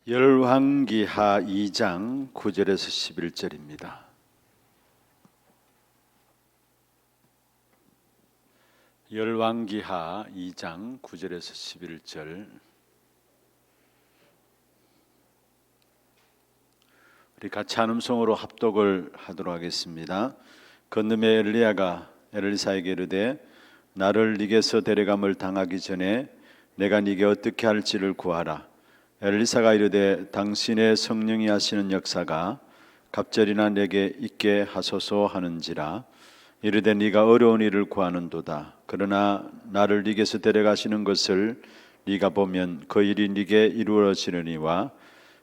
열왕기하 2장 9절에서 11절입니다. 열왕기하 2장 9절에서 11절. 우리 같이 한음성으로 합독을 하도록 하겠습니다. 건너에 엘리야가 엘리사에게 이르되 나를 네게서 데려감을 당하기 전에 내가 네게 어떻게 할지를 구하라. 엘리사가 이르되 당신의 성령이 하시는 역사가 갑절이나 내게 있게 하소서 하는지라. 이르되 네가 어려운 일을 구하는도다. 그러나 나를 네게서 데려가시는 것을 네가 보면 그 일이 네게 이루어지느니와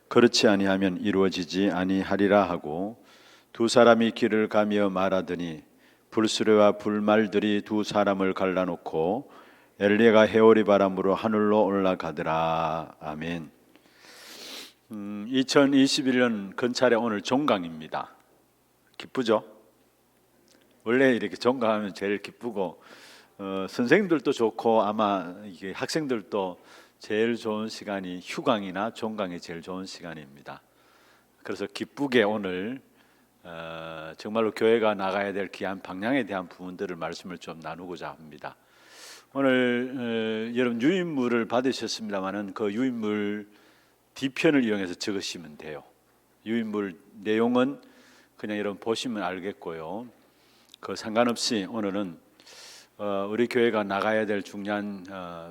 그렇지 아니하면 이루어지지 아니하리라 하고 두 사람이 길을 가며 말하더니 불수레와 불말들이 두 사람을 갈라놓고 엘리야가 해오리 바람으로 하늘로 올라가더라. 아멘. 2021년 건찰의 오늘 종강입니다. 기쁘죠? 원래 이렇게 종강하면 제일 기쁘고 선생님들도 좋고 아마 이게 학생들도 제일 좋은 시간이 휴강이나 종강이 제일 좋은 시간입니다. 그래서 기쁘게 오늘 정말로 교회가 나가야 될 귀한 방향에 대한 부분들을 말씀을 좀 나누고자 합니다. 오늘 여러분 유인물을 받으셨습니다만은 그 유인물 D편을 이용해서 적으시면 돼요. 유인물 내용은 그냥 여러분 보시면 알겠고요. 그 상관없이 오늘은 우리 교회가 나가야 될 중요한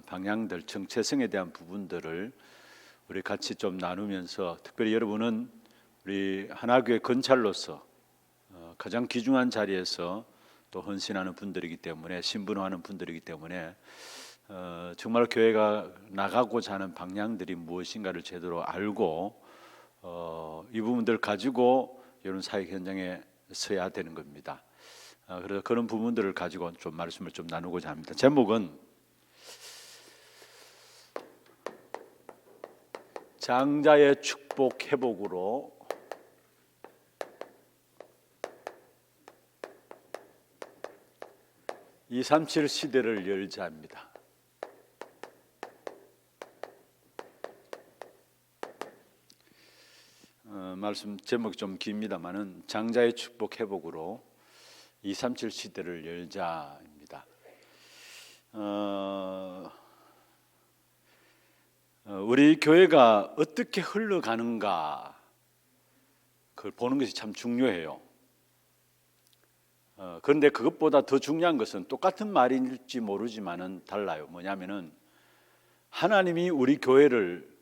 방향들, 정체성에 대한 부분들을 우리 같이 좀 나누면서, 특별히 여러분은 우리 하나교회 건찰로서 가장 귀중한 자리에서 또 헌신하는 분들이기 때문에, 신분화하는 분들이기 때문에 정말 교회가 나가고자 하는 방향들이 무엇인가를 제대로 알고 이 부분들 가지고 이런 사역 현장에 서야 되는 겁니다. 그래서 그런 부분들을 가지고 좀 말씀을 좀 나누고자 합니다. 제목은 장자의 축복 회복으로 (237) 시대를 열자입니다. 말씀 제목이 좀 깁니다만은 장자의 축복 회복으로 237 시대를 열자입니다. 우리 교회가 어떻게 흘러가는가 그걸 보는 것이 참 중요해요. 그런데 그것보다 더 중요한 것은 똑같은 말일지 모르지만은 달라요. 뭐냐면은 하나님이 우리 교회를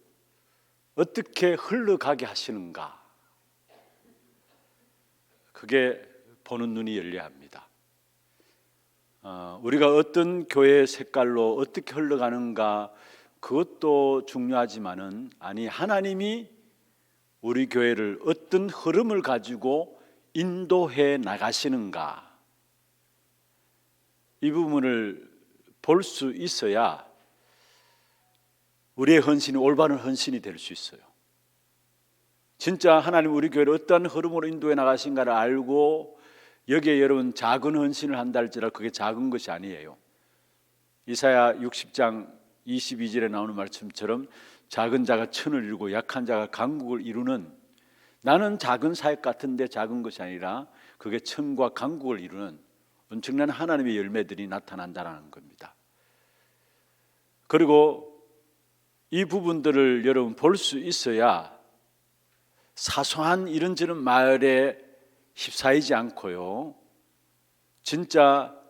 어떻게 흘러가게 하시는가, 그게 보는 눈이 열려야 합니다. 우리가 어떤 교회의 색깔로 어떻게 흘러가는가 그것도 중요하지만은 하나님이 우리 교회를 어떤 흐름을 가지고 인도해 나가시는가, 이 부분을 볼 수 있어야 우리의 헌신이 올바른 헌신이 될 수 있어요. 진짜 하나님 우리 교회를 어떤 흐름으로 인도해 나가신가를 알고 여기에 여러분 작은 헌신을 한다 할지라도 그게 작은 것이 아니에요. 이사야 60장 22절에 나오는 말씀처럼 작은 자가 천을 이루고 약한 자가 강국을 이루는, 나는 작은 사역 같은데 작은 것이 아니라 그게 천과 강국을 이루는 엄청난 하나님의 열매들이 나타난다는 겁니다. 그리고 이 부분들을 여러분 볼 수 있어야 사소한 이런저런 말에 휩싸이지 않고요, 진짜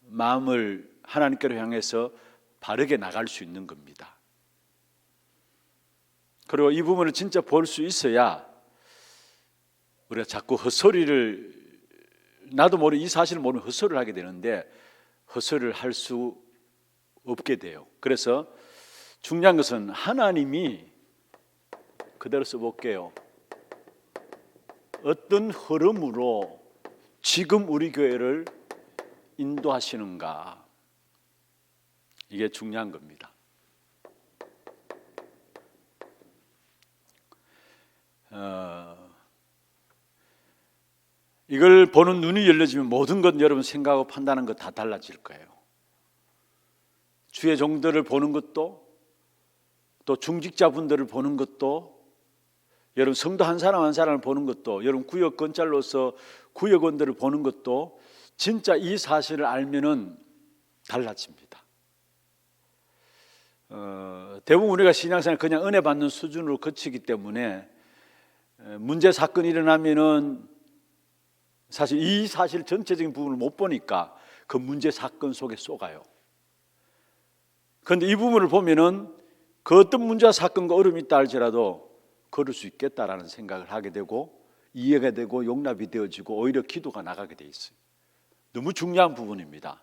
마음을 하나님께로 향해서 바르게 나갈 수 있는 겁니다. 그리고 이 부분을 진짜 볼 수 있어야 우리가 자꾸 헛소리를, 나도 모르는 이 사실을 모르면 헛소리를 하게 되는데 헛소리를 할 수 없게 돼요. 그래서 중요한 것은 하나님이, 그대로 써볼게요, 어떤 흐름으로 지금 우리 교회를 인도하시는가, 이게 중요한 겁니다. 이걸 보는 눈이 열려지면 모든 것, 여러분 생각하고 판단하는 것 다 달라질 거예요. 주의 종들을 보는 것도, 또 중직자분들을 보는 것도, 여러분 성도 한 사람 한 사람을 보는 것도, 여러분 구역 건찰로서 구역원들을 보는 것도 진짜 이 사실을 알면은 달라집니다. 대부분 우리가 신앙생활 그냥 은혜 받는 수준으로 그치기 때문에 문제 사건이 일어나면은 사실 이 사실 전체적인 부분을 못 보니까 그 문제 사건 속에 속아요. 그런데 이 부분을 보면은 그 어떤 문제와 사건과 어려움이 있다 할지라도 걸을 수 있겠다라는 생각을 하게 되고 이해가 되고 용납이 되어지고 오히려 기도가 나가게 돼 있어요. 너무 중요한 부분입니다.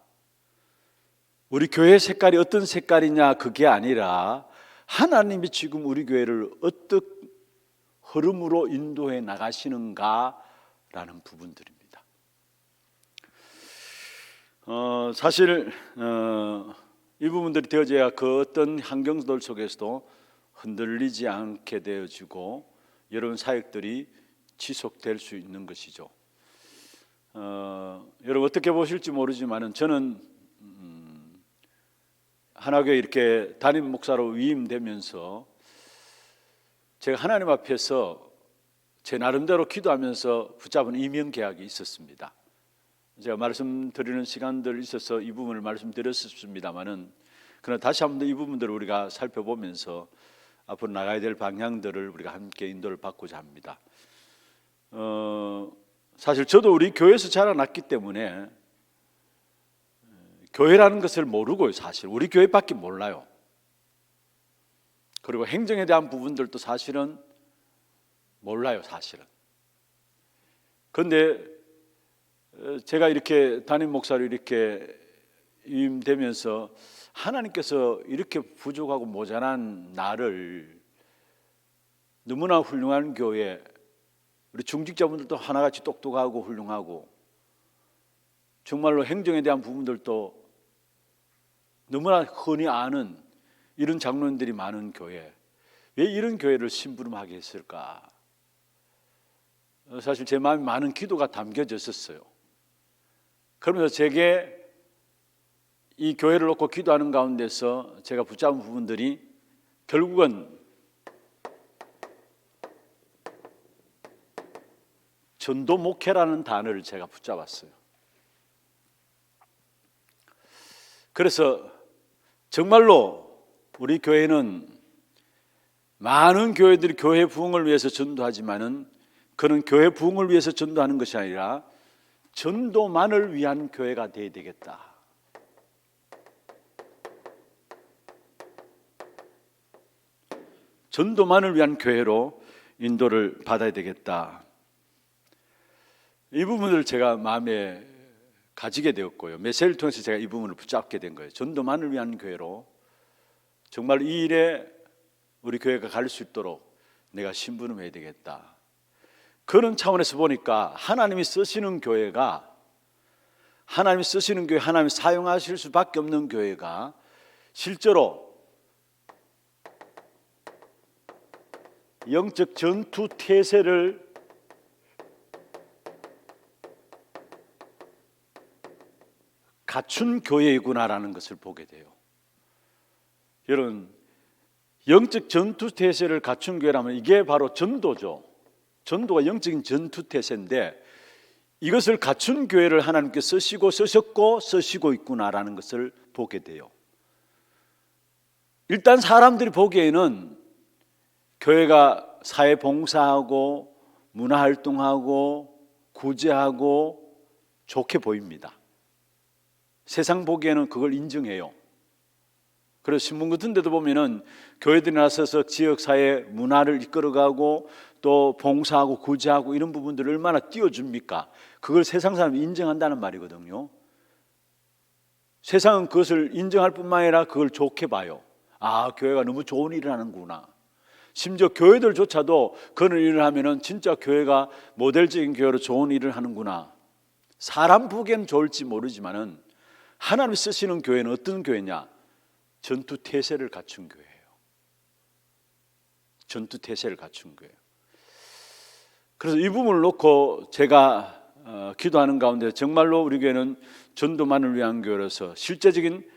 우리 교회 색깔이 어떤 색깔이냐 그게 아니라 하나님이 지금 우리 교회를 어떤 흐름으로 인도해 나가시는가라는 부분들입니다. 사실 이 부분들이 되어져야 그 어떤 환경들 속에서도 흔들리지 않게 되어지고 여러분 사역들이 지속될 수 있는 것이죠. 여러분 어떻게 보실지 모르지만은 저는 하나교회 이렇게 담임 목사로 위임되면서 제가 하나님 앞에서 제 나름대로 기도하면서 붙잡은 이명 계약이 있었습니다. 제가 말씀드리는 시간들 있어서 이 부분을 말씀드렸습니다만은 그러나 다시 한번 이 부분들을 우리가 살펴보면서 앞으로 나가야 될 방향들을 우리가 함께 인도를 받고자 합니다. 사실 저도 우리 교회에서 자라났기 때문에 교회라는 것을 모르고요. 사실 우리 교회밖에 몰라요. 그리고 행정에 대한 부분들도 사실은 몰라요. 사실은. 그런데 제가 이렇게 담임 목사로 이렇게 위임되면서 하나님께서 이렇게 부족하고 모자란 나를 너무나 훌륭한 교회, 우리 중직자분들도 하나같이 똑똑하고 훌륭하고 정말로 행정에 대한 부분들도 너무나 흔히 아는 이런 장로님들이 많은 교회, 왜 이런 교회를 심부름하게 했을까? 사실 제 마음에 많은 기도가 담겨져 있었어요. 그러면서 제게 이 교회를 놓고 기도하는 가운데서 제가 붙잡은 부분들이 결국은 전도 목회라는 단어를 제가 붙잡았어요. 그래서 정말로 우리 교회는 많은 교회들이 교회 부흥을 위해서 전도하지만은 그는 교회 부흥을 위해서 전도하는 것이 아니라 전도만을 위한 교회가 되어야 되겠다. 전도만을 위한 교회로 인도를 받아야 되겠다. 이 부분을 제가 마음에 가지게 되었고요. 메시지를 통해서 제가 이 부분을 붙잡게 된 거예요. 전도만을 위한 교회로 정말 이 일에 우리 교회가 갈 수 있도록 내가 심부름해야 되겠다. 그런 차원에서 보니까 하나님이 쓰시는 교회가, 하나님이 쓰시는 교회, 하나님이 사용하실 수밖에 없는 교회가 실제로 영적 전투 태세를 갖춘 교회이구나라는 것을 보게 돼요. 여러분, 영적 전투 태세를 갖춘 교회라면 이게 바로 전도죠. 전도가 영적인 전투 태세인데 이것을 갖춘 교회를 하나님께서 쓰셨고 쓰시고 있구나라는 것을 보게 돼요. 일단 사람들이 보기에는 교회가 사회 봉사하고 문화활동하고 구제하고 좋게 보입니다. 세상 보기에는 그걸 인정해요. 그래서 신문 같은 데도 보면은 교회들이 나서서 지역사회 문화를 이끌어가고 또 봉사하고 구제하고 이런 부분들을 얼마나 띄워줍니까? 그걸 세상 사람이 인정한다는 말이거든요. 세상은 그것을 인정할 뿐만 아니라 그걸 좋게 봐요. 아, 교회가 너무 좋은 일을 하는구나. 심지어 교회들조차도 그런 일을 하면은 진짜 교회가 모델적인 교회로 좋은 일을 하는구나. 사람 보기에는 좋을지 모르지만은 하나님이 쓰시는 교회는 어떤 교회냐? 전투 태세를 갖춘 교회예요. 전투 태세를 갖춘 교회예요. 그래서 이 부분을 놓고 제가 기도하는 가운데 정말로 우리 교회는 전도만을 위한 교회로서 실제적인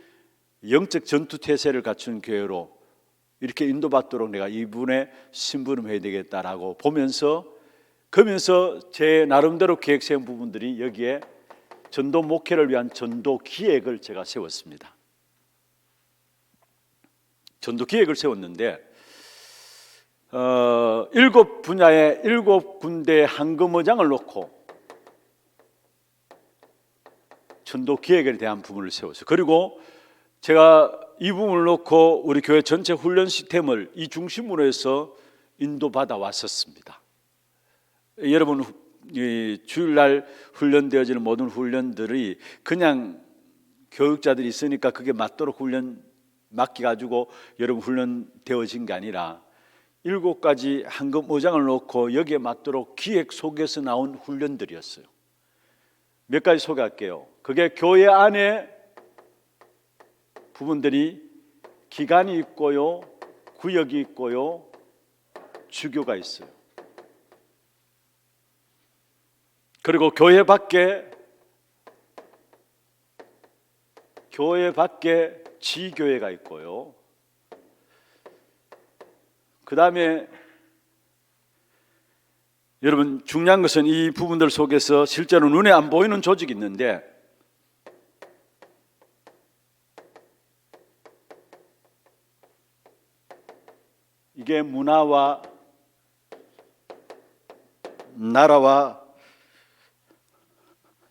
영적 전투 태세를 갖춘 교회로 이렇게 인도받도록 내가 이분의 심부름해야 되겠다라고 그러면서 제 나름대로 계획 세운 부분들이 여기에 전도 목회를 위한 전도 기획을 제가 세웠습니다. 전도 기획을 세웠는데 7분야에 7군데 한금어장을 놓고 전도 기획에 대한 부분을 세웠어요. 그리고 제가 이 부분을 놓고 우리 교회 전체 훈련 시스템을 이 중심으로 해서 인도받아 왔었습니다. 여러분, 이 주일날 훈련되어지는 모든 훈련들이 그냥 교육자들이 있으니까 그게 맞도록 훈련 맡겨가지고 여러분 훈련되어진 게 아니라 7가지 한금어장을 놓고 여기에 맞도록 기획 속에서 나온 훈련들이었어요. 몇 가지 소개할게요. 그게 교회 안에 부분들이 기간이 있고요, 구역이 있고요, 주교가 있어요. 그리고 교회 밖에 지교회가 있고요. 그 다음에 여러분, 중요한 것은 이 부분들 속에서 실제로 눈에 안 보이는 조직이 있는데 이게 문화와 나라와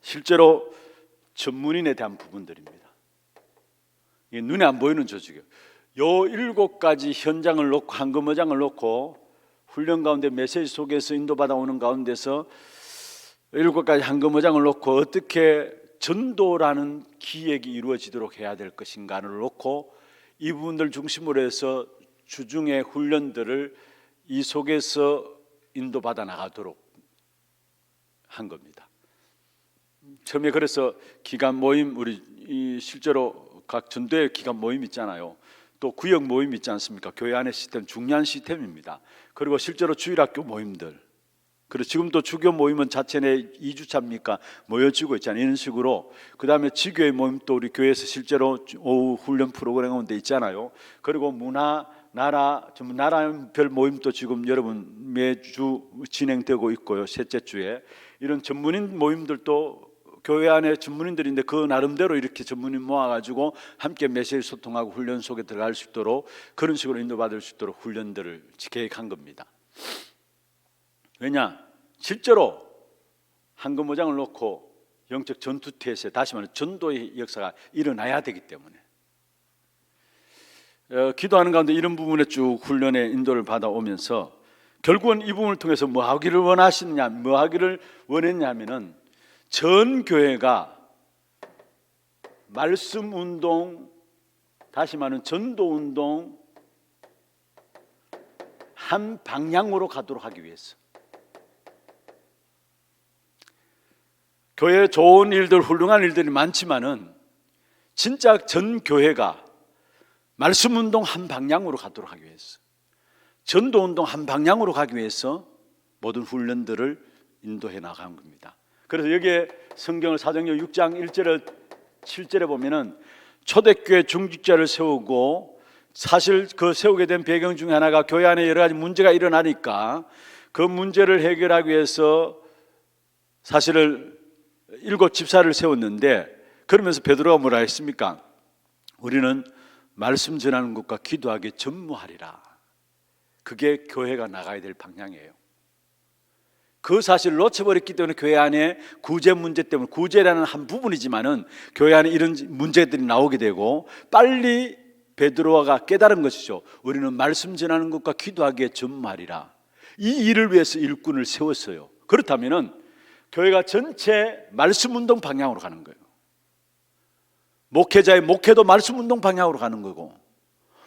실제로 전문인에 대한 부분들입니다. 이게 눈에 안 보이는 조직이에요. 요 7가지 현장을 놓고 한금어장을 놓고 훈련 가운데 메시지 속에서 인도받아 오는 가운데서 7가지 한금어장을 놓고 어떻게 전도라는 기획이 이루어지도록 해야 될 것인가를 놓고 이 부분들 중심으로 해서 주중의 훈련들을 이 속에서 인도받아 나가도록 한 겁니다. 처음에 그래서 기간 모임, 우리 실제로 각 전도의 기간 모임 있잖아요. 또 구역 모임 있지 않습니까? 교회 안의 시스템, 중요한 시스템입니다. 그리고 실제로 주일학교 모임들, 그리고 지금도 주교 모임은 자체 내 2주차입니까? 모여지고 있잖아요. 이런 식으로. 그 다음에 지교회 모임, 또 우리 교회에서 실제로 오후 훈련 프로그램 가운데 있잖아요. 그리고 문화, 나라별 모임도 지금 여러분 매주 진행되고 있고요. 셋째 주에 이런 전문인 모임들도 교회 안에 전문인들인데 그 나름대로 이렇게 전문인 모아가지고 함께 메시지 소통하고 훈련 속에 들어갈 수 있도록 그런 식으로 인도받을 수 있도록 훈련들을 계획한 겁니다. 왜냐? 실제로 한금어장을 놓고 영적 전투태세, 다시 말해 전도의 역사가 일어나야 되기 때문에 기도하는 가운데 이런 부분에 쭉 훈련의 인도를 받아오면서 결국은 이 부분을 통해서 뭐 하기를 원하시느냐, 뭐 하기를 원했냐 하면은 전 교회가 말씀 운동, 다시 말하는 전도 운동 한 방향으로 가도록 하기 위해서 교회에 좋은 일들, 훌륭한 일들이 많지만은 진짜 전 교회가 말씀 운동 한 방향으로 가도록 하기 위해서, 전도 운동 한 방향으로 가기 위해서 모든 훈련들을 인도해 나간 겁니다. 그래서 여기에 성경을 사도행전 6장 1절에 7절에 보면은 초대교회 중직자를 세우고, 사실 그 세우게 된 배경 중에 하나가 교회 안에 여러 가지 문제가 일어나니까 그 문제를 해결하기 위해서 사실을 7 집사를 세웠는데, 그러면서 베드로가 뭐라 했습니까? 우리는 말씀 전하는 것과 기도하기에 전무하리라. 그게 교회가 나가야 될 방향이에요. 그 사실을 놓쳐버렸기 때문에 교회 안에 구제 문제 때문에, 구제라는 한 부분이지만은 교회 안에 이런 문제들이 나오게 되고, 빨리 베드로가 깨달은 것이죠. 우리는 말씀 전하는 것과 기도하기에 전무하리라. 이 일을 위해서 일꾼을 세웠어요. 그렇다면은 교회가 전체 말씀 운동 방향으로 가는 거예요. 목회자의 목회도 말씀 운동 방향으로 가는 거고,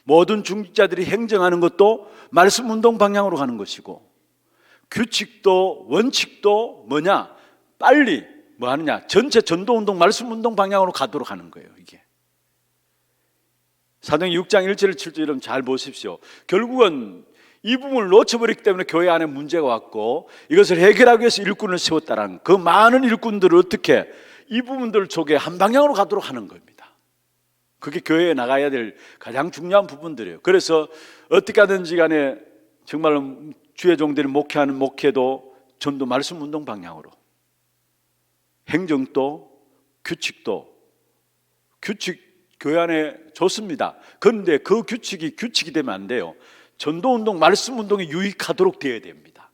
모든 중직자들이 행정하는 것도 말씀 운동 방향으로 가는 것이고, 규칙도 원칙도 뭐냐? 빨리 뭐 하느냐? 전체 전도 운동, 말씀 운동 방향으로 가도록 하는 거예요. 이게 사도행전 6장 1절 7절 여러분 잘 보십시오. 결국은 이 부분을 놓쳐버렸기 때문에 교회 안에 문제가 왔고, 이것을 해결하기 위해서 일꾼을 세웠다라는, 그 많은 일꾼들을 어떻게 이 부분들 속에 한 방향으로 가도록 하는 겁니다. 그게 교회에 나가야 될 가장 중요한 부분들이에요. 그래서 어떻게 하든지 간에 정말로 주의 종들이 목회하는 목회도 전도 말씀 운동 방향으로, 행정도 규칙도 규칙 교회 안에 좋습니다. 그런데 그 규칙이 되면 안 돼요. 전도 운동 말씀 운동에 유익하도록 되어야 됩니다.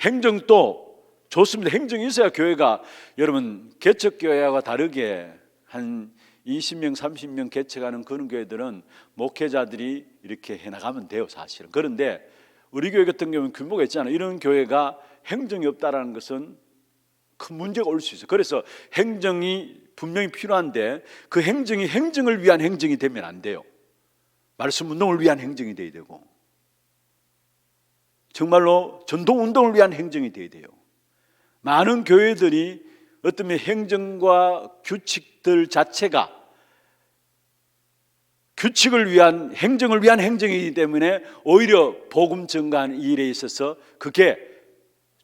행정도 좋습니다. 행정이 있어야 교회가, 여러분 개척교회와 다르게 한 20명 30명 개척하는 그런 교회들은 목회자들이 이렇게 해나가면 돼요 사실은. 그런데 우리 교회 같은 경우는 규모가 있잖아요. 이런 교회가 행정이 없다라는 것은 큰 문제가 올 수 있어요. 그래서 행정이 분명히 필요한데 그 행정이 행정을 위한 행정이 되면 안 돼요. 말씀 운동을 위한 행정이 돼야 되고 정말로 전도 운동을 위한 행정이 돼야 돼요. 많은 교회들이 어떤 행정과 규칙들 자체가 규칙을 위한 행정을 위한 행정이기 때문에 오히려 복음 전가하는 이 일에 있어서 그게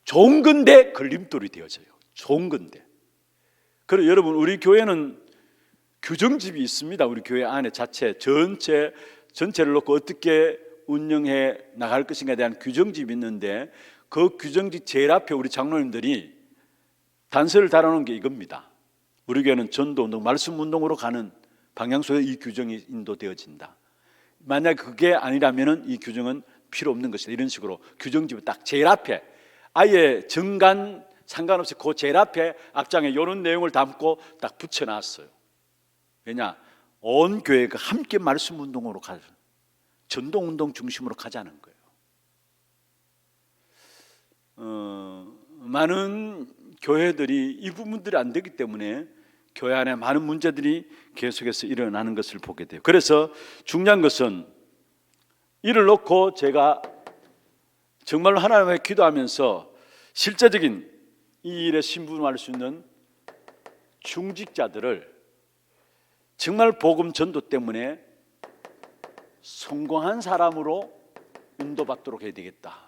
좋은 건데 걸림돌이 되어져요. 좋은 건데. 그리고 여러분 우리 교회는 규정집이 있습니다. 우리 교회 안에 전체를 놓고 어떻게 운영해 나갈 것인가에 대한 규정집이 있는데 그 규정집 제일 앞에 우리 장로님들이 단서를 달아놓은 게 이겁니다. 우리 교회는 전도운동, 말씀운동으로 가는 방향소에 이 규정이 인도되어진다. 만약 그게 아니라면 이 규정은 필요 없는 것이다. 이런 식으로 규정집을 딱 제일 앞에 아예 정간 상관없이 그 제일 앞에 앞장에 이런 내용을 담고 딱 붙여놨어요. 왜냐? 온 교회가 함께 말씀운동으로 가자, 전도운동 중심으로 가자는 거예요. 많은 교회들이 이 부분들이 안 되기 때문에 교회 안에 많은 문제들이 계속해서 일어나는 것을 보게 돼요. 그래서 중요한 것은 이를 놓고 제가 정말로 하나님께 기도하면서 실제적인 이 일에 신분할 수 있는 중직자들을 정말 복음 전도 때문에 성공한 사람으로 인도받도록 해야 되겠다.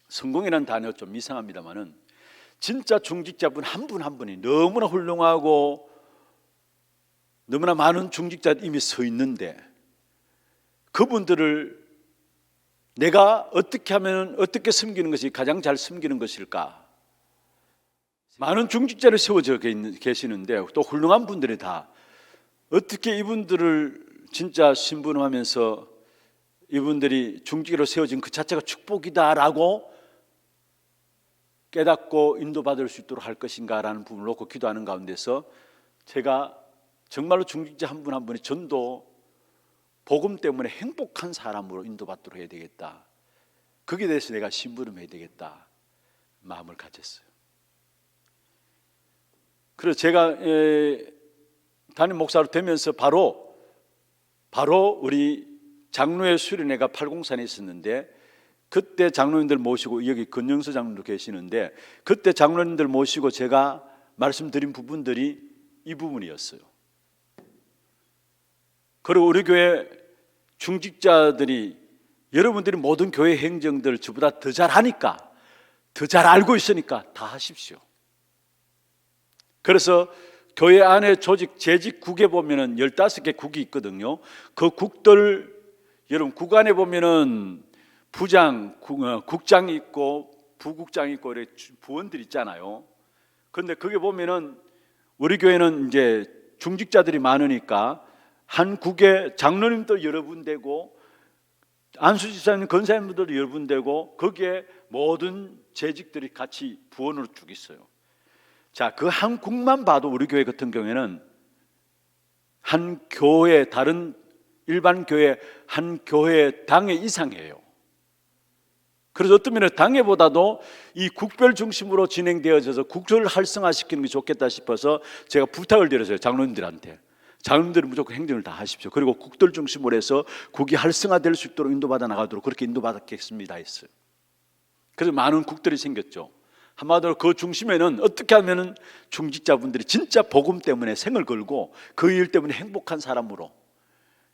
성공이라는 단어 좀 이상합니다만은 진짜 중직자분 한 분 한 분이 너무나 훌륭하고 너무나 많은 중직자들이 이미 서 있는데 그분들을 내가 어떻게 하면 어떻게 섬기는 것이 가장 잘 섬기는 것일까? 많은 중직자를 세워져 계시는데 또 훌륭한 분들이 다 어떻게 이분들을 진짜 신분하면서 이분들이 중직으로 세워진 그 자체가 축복이다라고 깨닫고 인도받을 수 있도록 할 것인가라는 부분을 놓고 기도하는 가운데서 제가 정말로 중직자 한 분 한 분이 전도 복음 때문에 행복한 사람으로 인도받도록 해야 되겠다. 거기에 대해서 내가 심부름해야 되겠다 마음을 가졌어요. 그래서 제가 담임 목사로 되면서 바로 우리 장로회 수련회가 팔공산에 있었는데 그때 장로님들 모시고 여기 건영서 장로도 계시는데 그때 장로님들 모시고 제가 말씀드린 부분들이 이 부분이었어요. 그리고 우리 교회 중직자들이 여러분들이 모든 교회 행정들 저보다 더 잘하니까 더 잘 알고 있으니까 다 하십시오. 그래서 교회 안에 조직 재직국에 보면은 15개 국이 있거든요. 그 국들 여러분 국 안에 보면은 부장, 국장이 있고 부국장이 있고 이렇게 부원들 있잖아요. 그런데 거기 보면은 우리 교회는 이제 중직자들이 많으니까 한 국에 장로님도 여러 분 되고 안수집사님, 권사님들도 여러 분 되고 거기에 모든 재직들이 같이 부원으로 쭉 있어요. 자, 그 한 국만 봐도 우리 교회 같은 경우에는 한 교회, 다른 일반 교회 한 교회 당회 이상이에요. 그래서 어떤 면에 당회보다도 이 국별 중심으로 진행되어져서 국조를 활성화시키는 게 좋겠다 싶어서 제가 부탁을 드렸어요. 장로님들한테. 장로님들은 무조건 행정을 다 하십시오. 그리고 국들 중심으로 해서 국이 활성화될 수 있도록 인도받아 나가도록 그렇게 인도받았겠습니다 했어요. 그래서 많은 국들이 생겼죠. 한마디로 그 중심에는 어떻게 하면 중직자분들이 진짜 복음 때문에 생을 걸고 그 일 때문에 행복한 사람으로,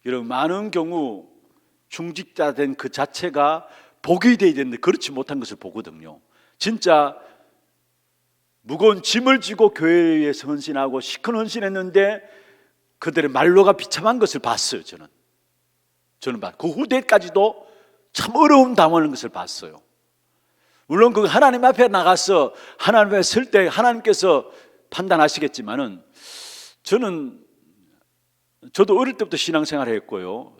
여러분 많은 경우 중직자 된 그 자체가 복이 되어야 되는데 그렇지 못한 것을 보거든요. 진짜 무거운 짐을 지고 교회에 위해서 헌신하고 시큰 헌신했는데 그들의 말로가 비참한 것을 봤어요. 저는 그 후대까지도 참 어려움 당하는 것을 봤어요. 물론 그 하나님 앞에 나가서 하나님 앞에 설 때 하나님께서 판단하시겠지만은 저도 어릴 때부터 신앙생활을 했고요.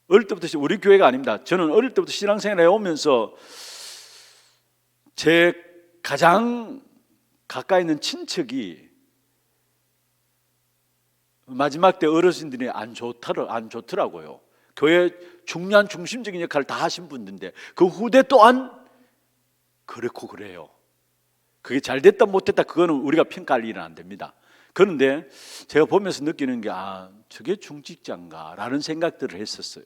어릴 때부터 우리 교회가 아닙니다. 저는 어릴 때부터 신앙생활을 해오면서 제 가장 가까이 있는 친척이 마지막 때 어르신들이 안 좋더라고요. 교회 중요한 중심적인 역할을 다 하신 분들인데 그 후대 또한 그렇고 그래요. 그게 잘 됐다 못됐다 그거는 우리가 평가할 일은 안 됩니다. 그런데 제가 보면서 느끼는 게 저게 중직자인가 라는 생각들을 했었어요.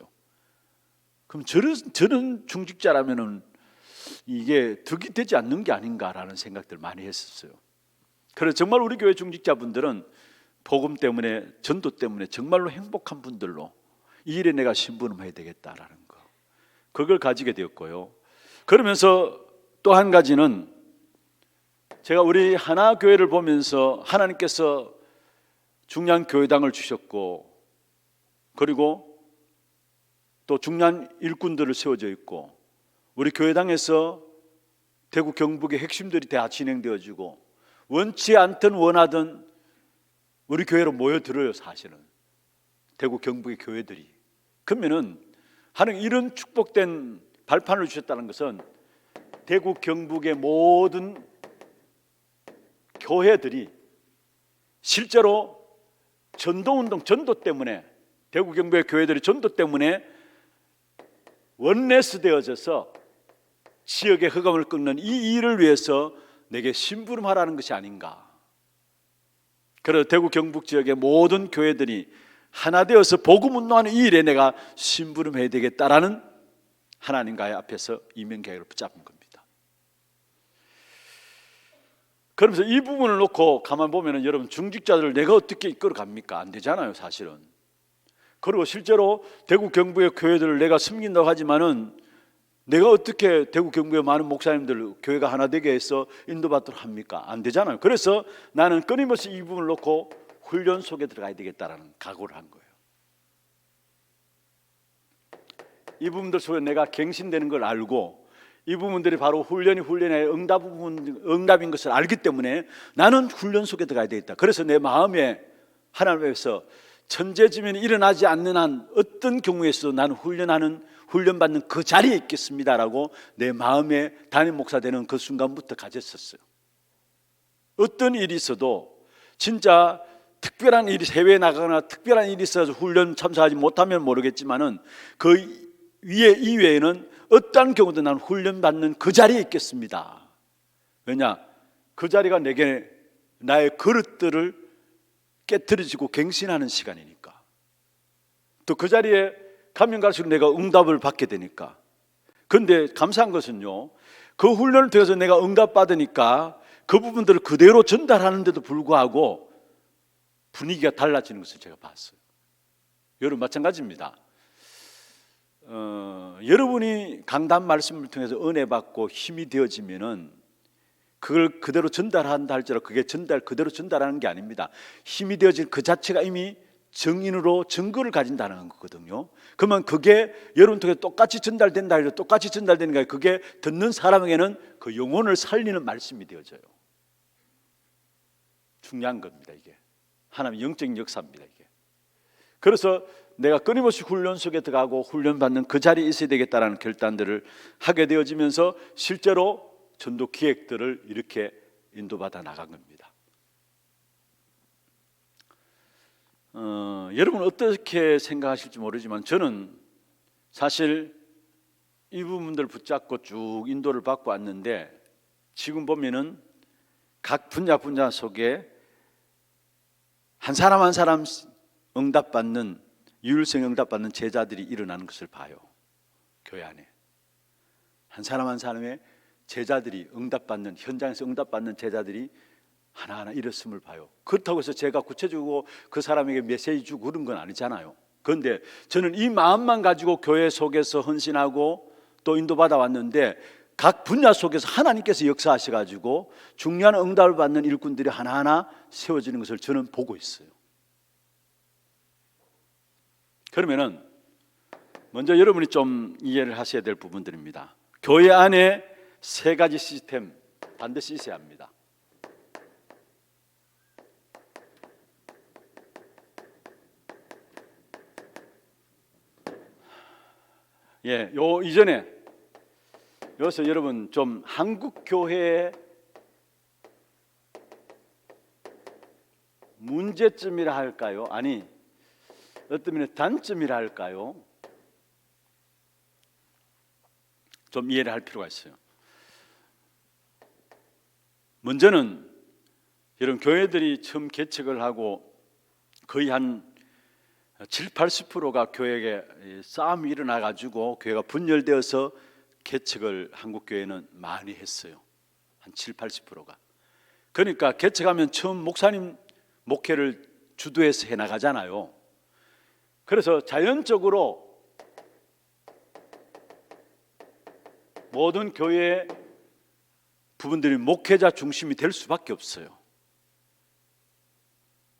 그럼 저런 중직자라면은 이게 득이 되지 않는 게 아닌가라는 생각들을 많이 했었어요. 그래서 정말 우리 교회 중직자분들은 복음 때문에, 전도 때문에 정말로 행복한 분들로 이 일에 내가 심부름해야 되겠다라는 거, 그걸 가지게 되었고요. 그러면서 또 한 가지는 제가 우리 하나교회를 보면서 하나님께서 중요한 교회당을 주셨고, 그리고 또 중요한 일꾼들을 세워져 있고, 우리 교회당에서 대구 경북의 핵심들이 다 진행되어지고, 원치 않든 원하든 우리 교회로 모여들어요. 사실은 대구 경북의 교회들이. 그러면은 하나님 이런 축복된 발판을 주셨다는 것은 대구 경북의 모든 교회들이 실제로 전도운동, 전도 때문에, 대구 경북의 교회들이 전도 때문에 원내스 되어져서 지역의 흑암을 끊는 이 일을 위해서 내게 심부름하라는 것이 아닌가. 그래서 대구 경북 지역의 모든 교회들이 하나 되어서 복음 운동하는 이 일에 내가 심부름해야 되겠다라는 하나님과의 앞에서 이면계획을 붙잡은 겁니다. 그러면서 이 부분을 놓고 가만 보면은 여러분, 중직자들을 내가 어떻게 이끌어 갑니까? 안 되잖아요, 사실은. 그리고 실제로 대구 경북의 교회들을 내가 섬긴다고 하지만은 내가 어떻게 대구 경북의 많은 목사님들 교회가 하나 되게 해서 인도받도록 합니까? 안 되잖아요. 그래서 나는 끊임없이 이 부분을 놓고 훈련 속에 들어가야 되겠다라는 각오를 한 거예요. 이 부분들 속에 내가 갱신되는 걸 알고, 이 부분들이 바로 훈련의 응답인 것을 알기 때문에 나는 훈련 속에 들어가야 되겠다. 그래서 내 마음에 하나님께서 천재지변이 일어나지 않는 한 어떤 경우에서도 나는 훈련받는 그 자리에 있겠습니다라고 내 마음에 담임 목사 되는 그 순간부터 가졌었어요. 어떤 일이 있어도 진짜 특별한 일이, 해외에 나가거나 특별한 일이 있어서 훈련 참석하지 못하면 모르겠지만은 그 이외에는 어떠한 경우도 나는 훈련받는 그 자리에 있겠습니다. 왜냐? 그 자리가 내게 나의 그릇들을 깨트려지고 갱신하는 시간이니까. 또 그 자리에 가면 갈수록 내가 응답을 받게 되니까. 그런데 감사한 것은요, 그 훈련을 통해서 내가 응답받으니까 그 부분들을 그대로 전달하는데도 불구하고 분위기가 달라지는 것을 제가 봤어요. 여러분 마찬가지입니다. 여러분이 강단 말씀을 통해서 은혜 받고 힘이 되어지면은 그걸 그대로 전달한다 할지라도 그게 그대로 전달하는 게 아닙니다. 힘이 되어진 그 자체가 이미 증인으로 증거를 가진다는 거거든요. 그러면 그게 여러분 통해 똑같이 전달된다 해도 똑같이 전달되는 거예요. 그게 듣는 사람에게는 그 영혼을 살리는 말씀이 되어져요. 중요한 겁니다. 이게 하나님의 영적인 역사입니다. 이게. 그래서 내가 끊임없이 훈련 속에 들어가고 훈련받는 그 자리에 있어야 되겠다라는 결단들을 하게 되어지면서 실제로 전도 기획들을 이렇게 인도받아 나간 겁니다. 여러분 어떻게 생각하실지 모르지만 저는 사실 이 부분들 붙잡고 쭉 인도를 받고 왔는데, 지금 보면은 각 분야 속에 한 사람 한 사람 응답받는, 유일성 응답받는 제자들이 일어나는 것을 봐요. 교회 안에 한 사람 한 사람의 제자들이 응답받는, 현장에서 응답받는 제자들이 하나하나 일었음을 봐요. 그렇다고 해서 제가 구체적으로 그 사람에게 메시지 주고 그런 건 아니잖아요. 그런데 저는 이 마음만 가지고 교회 속에서 헌신하고 또 인도받아 왔는데, 각 분야 속에서 하나님께서 역사하셔가지고 중요한 응답을 받는 일꾼들이 하나하나 세워지는 것을 저는 보고 있어요. 그러면은 먼저 여러분이 좀 이해를 하셔야 될 부분들입니다. 교회 안에 세 가지 시스템 반드시 있어야 합니다. 요 이전에 여기서 여러분 좀 한국 교회의 문제점이라 할까요? 아니 어떤 면에 단점이라 할까요? 좀 이해를 할 필요가 있어요. 먼저는 여러분 교회들이 처음 개척을 하고 거의 한 70~80%가 교회에 싸움이 일어나 가지고 교회가 분열되어서 개척을 한국 교회는 많이 했어요. 한 70~80%가. 그러니까 개척하면 처음 목사님 목회를 주도해서 해 나가잖아요. 그래서 자연적으로 모든 교회 부분들이 목회자 중심이 될 수밖에 없어요.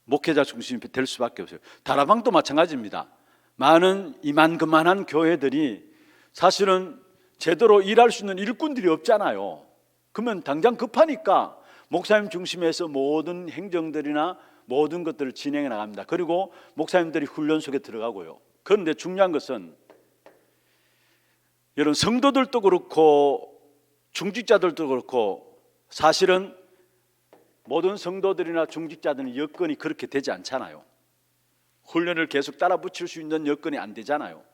목회자 중심이 될 수밖에 없어요. 다라방도 마찬가지입니다. 많은 이만그만한 교회들이 사실은 제대로 일할 수 있는 일꾼들이 없잖아요. 그러면 당장 급하니까 목사님 중심에서 모든 행정들이나 모든 것들을 진행해 나갑니다. 그리고 목사님들이 훈련 속에 들어가고요. 그런데 중요한 것은 여러분 성도들도 그렇고 중직자들도 그렇고 사실은 모든 성도들이나 중직자들은 여건이 그렇게 되지 않잖아요. 훈련을 계속 따라 붙일 수 있는 여건이 안 되잖아요.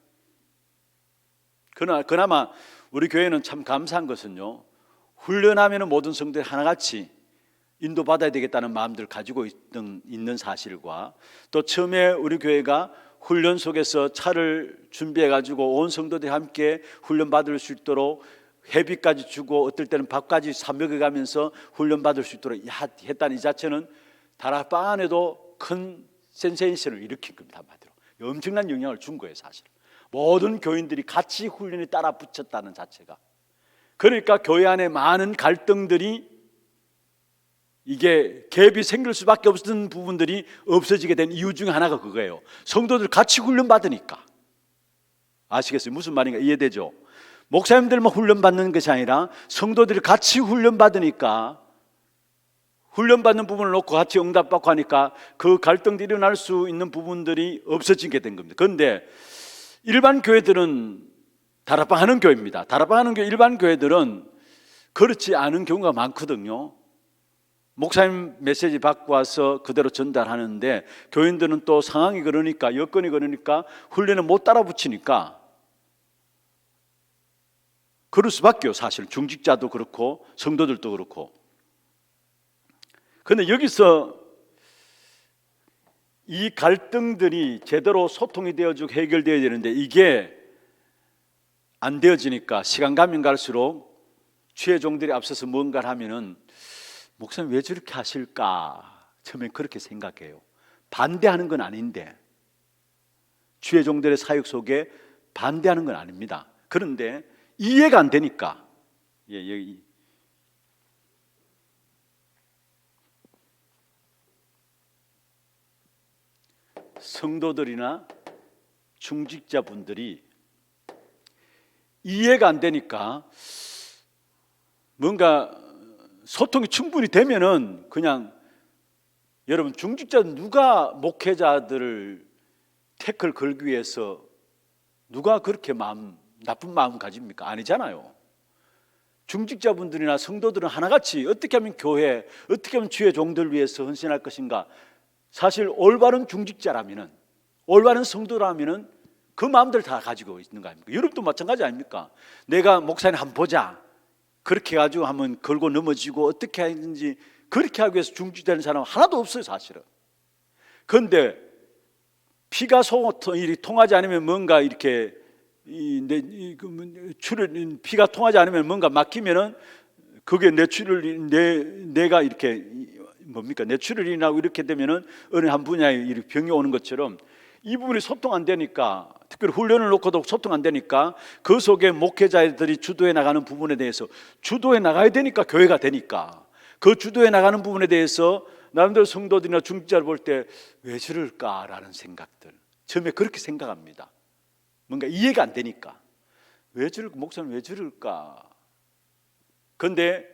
그나마 우리 교회는 참 감사한 것은요, 훈련하면 모든 성도들이 하나같이 인도받아야 되겠다는 마음들을 가지고 있는 사실과 또 처음에 우리 교회가 훈련 속에서 차를 준비해 가지고 온 성도들이 함께 훈련 받을 수 있도록 회비까지 주고 어떨 때는 밥까지 사 먹여가면서 훈련 받을 수 있도록 했다는 이 자체는 다락방 안에도 큰 센세이션을 일으킨 겁니다. 한마디로 엄청난 영향을 준 거예요. 사실 모든 교인들이 같이 훈련에 따라 붙였다는 자체가. 그러니까 교회 안에 많은 갈등들이 이게 갭이 생길 수밖에 없었던 부분들이 없어지게 된 이유 중에 하나가 그거예요. 성도들 같이 훈련 받으니까. 아시겠어요? 무슨 말인가 이해되죠? 목사님들만 훈련 받는 것이 아니라 성도들이 같이 훈련 받으니까, 훈련 받는 부분을 놓고 같이 응답받고 하니까 그 갈등들이 일어날 수 있는 부분들이 없어지게 된 겁니다. 그런데 일반 교회들은 다락방 하는 교회입니다. 다락방 하는 교회, 일반 교회들은 그렇지 않은 경우가 많거든요. 목사님 메시지 받고 와서 그대로 전달하는데 교인들은 또 상황이 그러니까, 여건이 그러니까 훈련을 못 따라 붙이니까 그럴 수밖에요. 사실 중직자도 그렇고 성도들도 그렇고. 그런데 여기서 이 갈등들이 제대로 소통이 되어지고 해결되어야 되는데 이게 안 되어지니까 시간 가면 갈수록 주의 종들이 앞서서 뭔가를 하면은 목사님 왜 저렇게 하실까? 처음엔 그렇게 생각해요. 반대하는 건 아닌데, 주의 종들의 사역 속에 반대하는 건 아닙니다. 그런데 이해가 안 되니까, 여기 성도들이나 중직자분들이 이해가 안 되니까 뭔가 소통이 충분히 되면은 그냥, 여러분 중직자 누가 목회자들을 태클 걸기 위해서 누가 그렇게 나쁜 마음 가집니까? 아니잖아요. 중직자분들이나 성도들은 하나같이 어떻게 하면 교회, 어떻게 하면 주의 종들을 위해서 헌신할 것인가. 사실 올바른 중직자라면은, 올바른 성도라면은 그 마음들 다 가지고 있는 거 아닙니까? 여러분도 마찬가지 아닙니까? 내가 목사님 한번 보자, 그렇게 해가지고 한번 걸고 넘어지고 어떻게 하든지 그렇게 하기 위해서 중직되는 사람은 하나도 없어요. 사실은. 그런데 피가 통하지 않으면 뭔가 이렇게 피가 통하지 않으면 뭔가 막히면은 그게 내가 이렇게 뭡니까? 뇌출혈이 인하고 이렇게 되면은 어느 한 분야에 병이 오는 것처럼 이 부분이 소통 안 되니까 특별히 훈련을 놓고도 소통 안 되니까 그 속에 목회자들이 주도해 나가는 부분에 대해서 주도해 나가야 되니까 교회가 되니까 그 주도해 나가는 부분에 대해서 나름대로 성도들이나 중직자를 볼 때 왜 저럴까라는 생각들 처음에 그렇게 생각합니다. 뭔가 이해가 안 되니까 왜 저럴까, 목사는 왜 저럴까. 그런데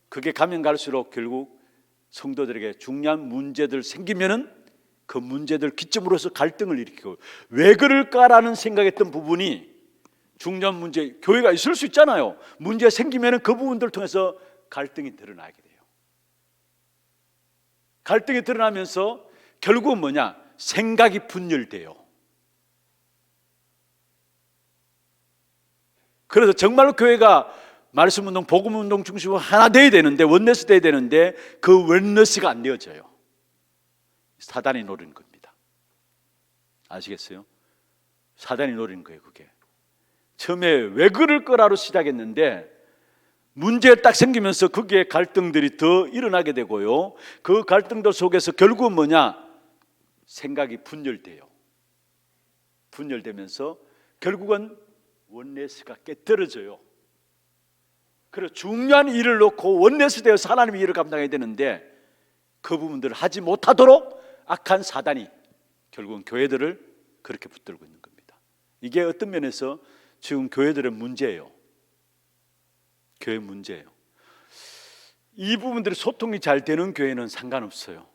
그게 가면 갈수록 결국 성도들에게 중요한 문제들 생기면은 그 문제들 기점으로서 갈등을 일으키고 왜 그럴까라는 생각했던 부분이 중요한 문제, 교회가 있을 수 있잖아요. 문제 생기면은 그 부분들을 통해서 갈등이 드러나게 돼요. 갈등이 드러나면서 결국은 뭐냐? 생각이 분열돼요. 그래서 정말로 교회가 말씀운동, 복음운동 중심으로 하나 돼야 되는데, 원네스 돼야 되는데 그 원네스가 안 되어져요. 사단이 노리는 겁니다. 아시겠어요? 사단이 노리는 거예요. 그게 처음에 왜 그럴 거라로 시작했는데 문제가 딱 생기면서 거기에 갈등들이 더 일어나게 되고요. 그 갈등들 속에서 결국은 뭐냐? 생각이 분열돼요. 분열되면서 결국은 원네스가 깨떨어져요. 그래서 중요한 일을 놓고 원네스 되어서 하나님의 일을 감당해야 되는데 그 부분들을 하지 못하도록 악한 사단이 결국은 교회들을 그렇게 붙들고 있는 겁니다. 이게 어떤 면에서 지금 교회들의 문제예요. 교회 문제예요. 이 부분들이 소통이 잘 되는 교회는 상관없어요.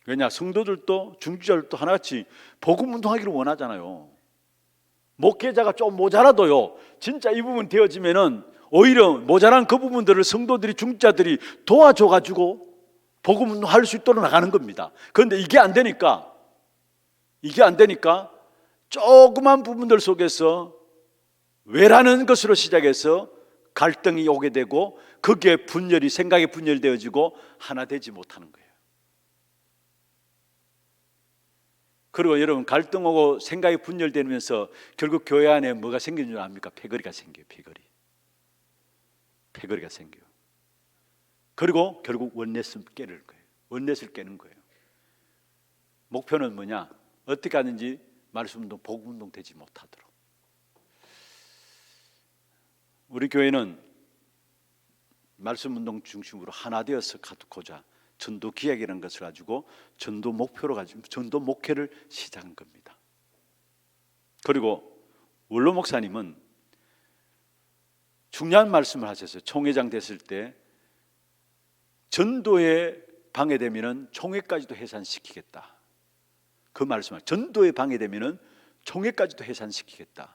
왜냐? 성도들도 중직자들도 하나같이 복음 운동하기를 원하잖아요. 목회자가 좀 모자라도요, 진짜 이 부분 되어지면은 오히려 모자란 그 부분들을 성도들이 중직자들이 도와줘가지고 복음 운동할 수 있도록 나가는 겁니다. 그런데 이게 안 되니까 조그만 부분들 속에서 왜라는 것으로 시작해서 갈등이 오게 되고 거기에 분열이, 생각이 분열되어지고 하나 되지 못하는 거예요. 그리고 여러분, 갈등 오고 생각이 분열되면서 결국 교회 안에 뭐가 생기는 줄 압니까? 패거리가 생겨요. 패거리가 생겨요. 그리고 결국 원넷을 깨는 거예요. 원넷을 깨는 거예요. 목표는 뭐냐? 어떻게 하는지 말씀운동, 복음운동 되지 못하도록. 우리 교회는 말씀운동 중심으로 하나 되어서 가고자 전도 기획이라는 것을 가지고 전도 목표로 가지고 전도 목회를 시작한 겁니다. 그리고 원로 목사님은 중요한 말씀을 하셨어요. 총회장 됐을 때 전도에 방해되면은 총회까지도 해산시키겠다. 그 말씀을, 전도에 방해되면은 총회까지도 해산시키겠다.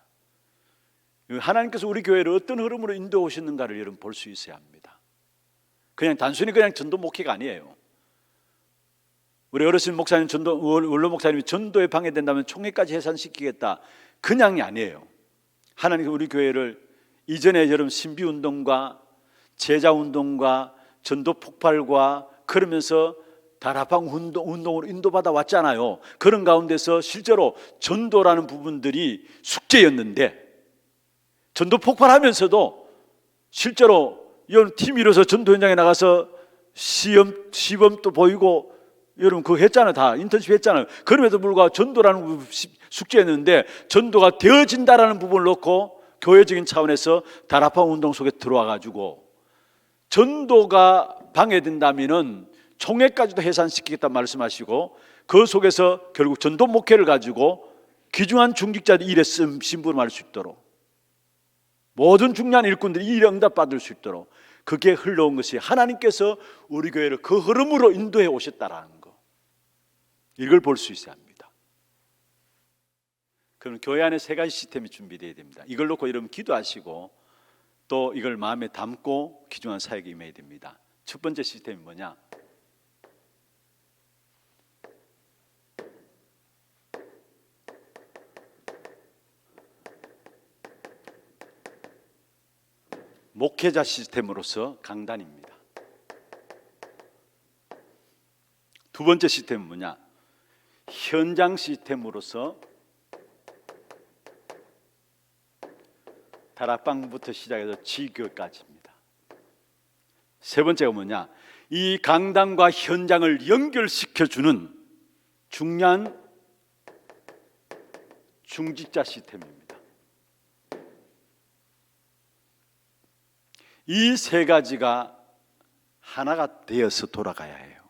하나님께서 우리 교회를 어떤 흐름으로 인도해 오셨는가를 여러분 볼 수 있어야 합니다. 그냥 단순히 그냥 전도 목회가 아니에요. 우리 어르신 목사님, 원로 목사님이 전도에 방해된다면 총회까지 해산시키겠다, 그냥이 아니에요. 하나님께서 우리 교회를 이전에 여러분 신비운동과 제자운동과 전도 폭발과 그러면서 다락방 운동으로 인도받아 왔잖아요. 그런 가운데서 실제로 전도라는 부분들이 숙제였는데, 전도 폭발하면서도 실제로 이런 팀이 이뤄서 전도 현장에 나가서 시범도 보이고 여러분 그거 했잖아요. 다 인턴십 했잖아요. 그럼에도 불구하고 전도라는 숙제였는데 전도가 되어진다라는 부분을 놓고 교회적인 차원에서 다락방 운동 속에 들어와 가지고 전도가 방해된다면은 총회까지도 해산시키겠다 말씀하시고 그 속에서 결국 전도 목회를 가지고 귀중한 중직자들이 일에 심부름할 수 있도록 모든 중요한 일꾼들이 이 일에 응답받을 수 있도록 그게 흘러온 것이 하나님께서 우리 교회를 그 흐름으로 인도해 오셨다라는 거, 이걸 볼 수 있어야 합니다. 그럼 교회 안에 세 가지 시스템이 준비되어야 됩니다. 이걸 놓고 여러분 기도하시고 또 이걸 마음에 담고 귀중한 사역에 임해야 됩니다. 첫 번째 시스템이 뭐냐? 목회자 시스템으로서 강단입니다. 두 번째 시스템은 뭐냐? 현장 시스템으로서 다락방부터 시작해서 지교까지입니다. 세 번째가 뭐냐? 이 강단과 현장을 연결시켜주는 중요한 중직자 시스템입니다. 이 세 가지가 하나가 되어서 돌아가야 해요.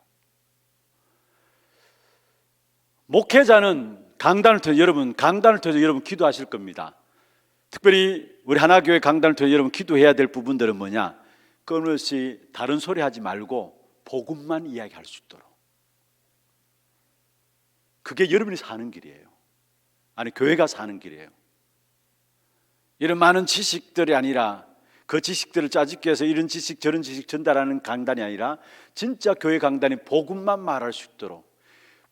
목회자는 강단을 통해 여러분 기도하실 겁니다. 특별히 우리 하나교회 강단을 통해 여러분 기도해야 될 부분들은 뭐냐? 끊임없이 다른 소리 하지 말고 복음만 이야기할 수 있도록. 그게 여러분이 사는 길이에요. 아니, 교회가 사는 길이에요. 이런 많은 지식들이 아니라 그 지식들을 짜집기 위해서 이런 지식 저런 지식 전달하는 강단이 아니라 진짜 교회 강단이 복음만 말할 수 있도록,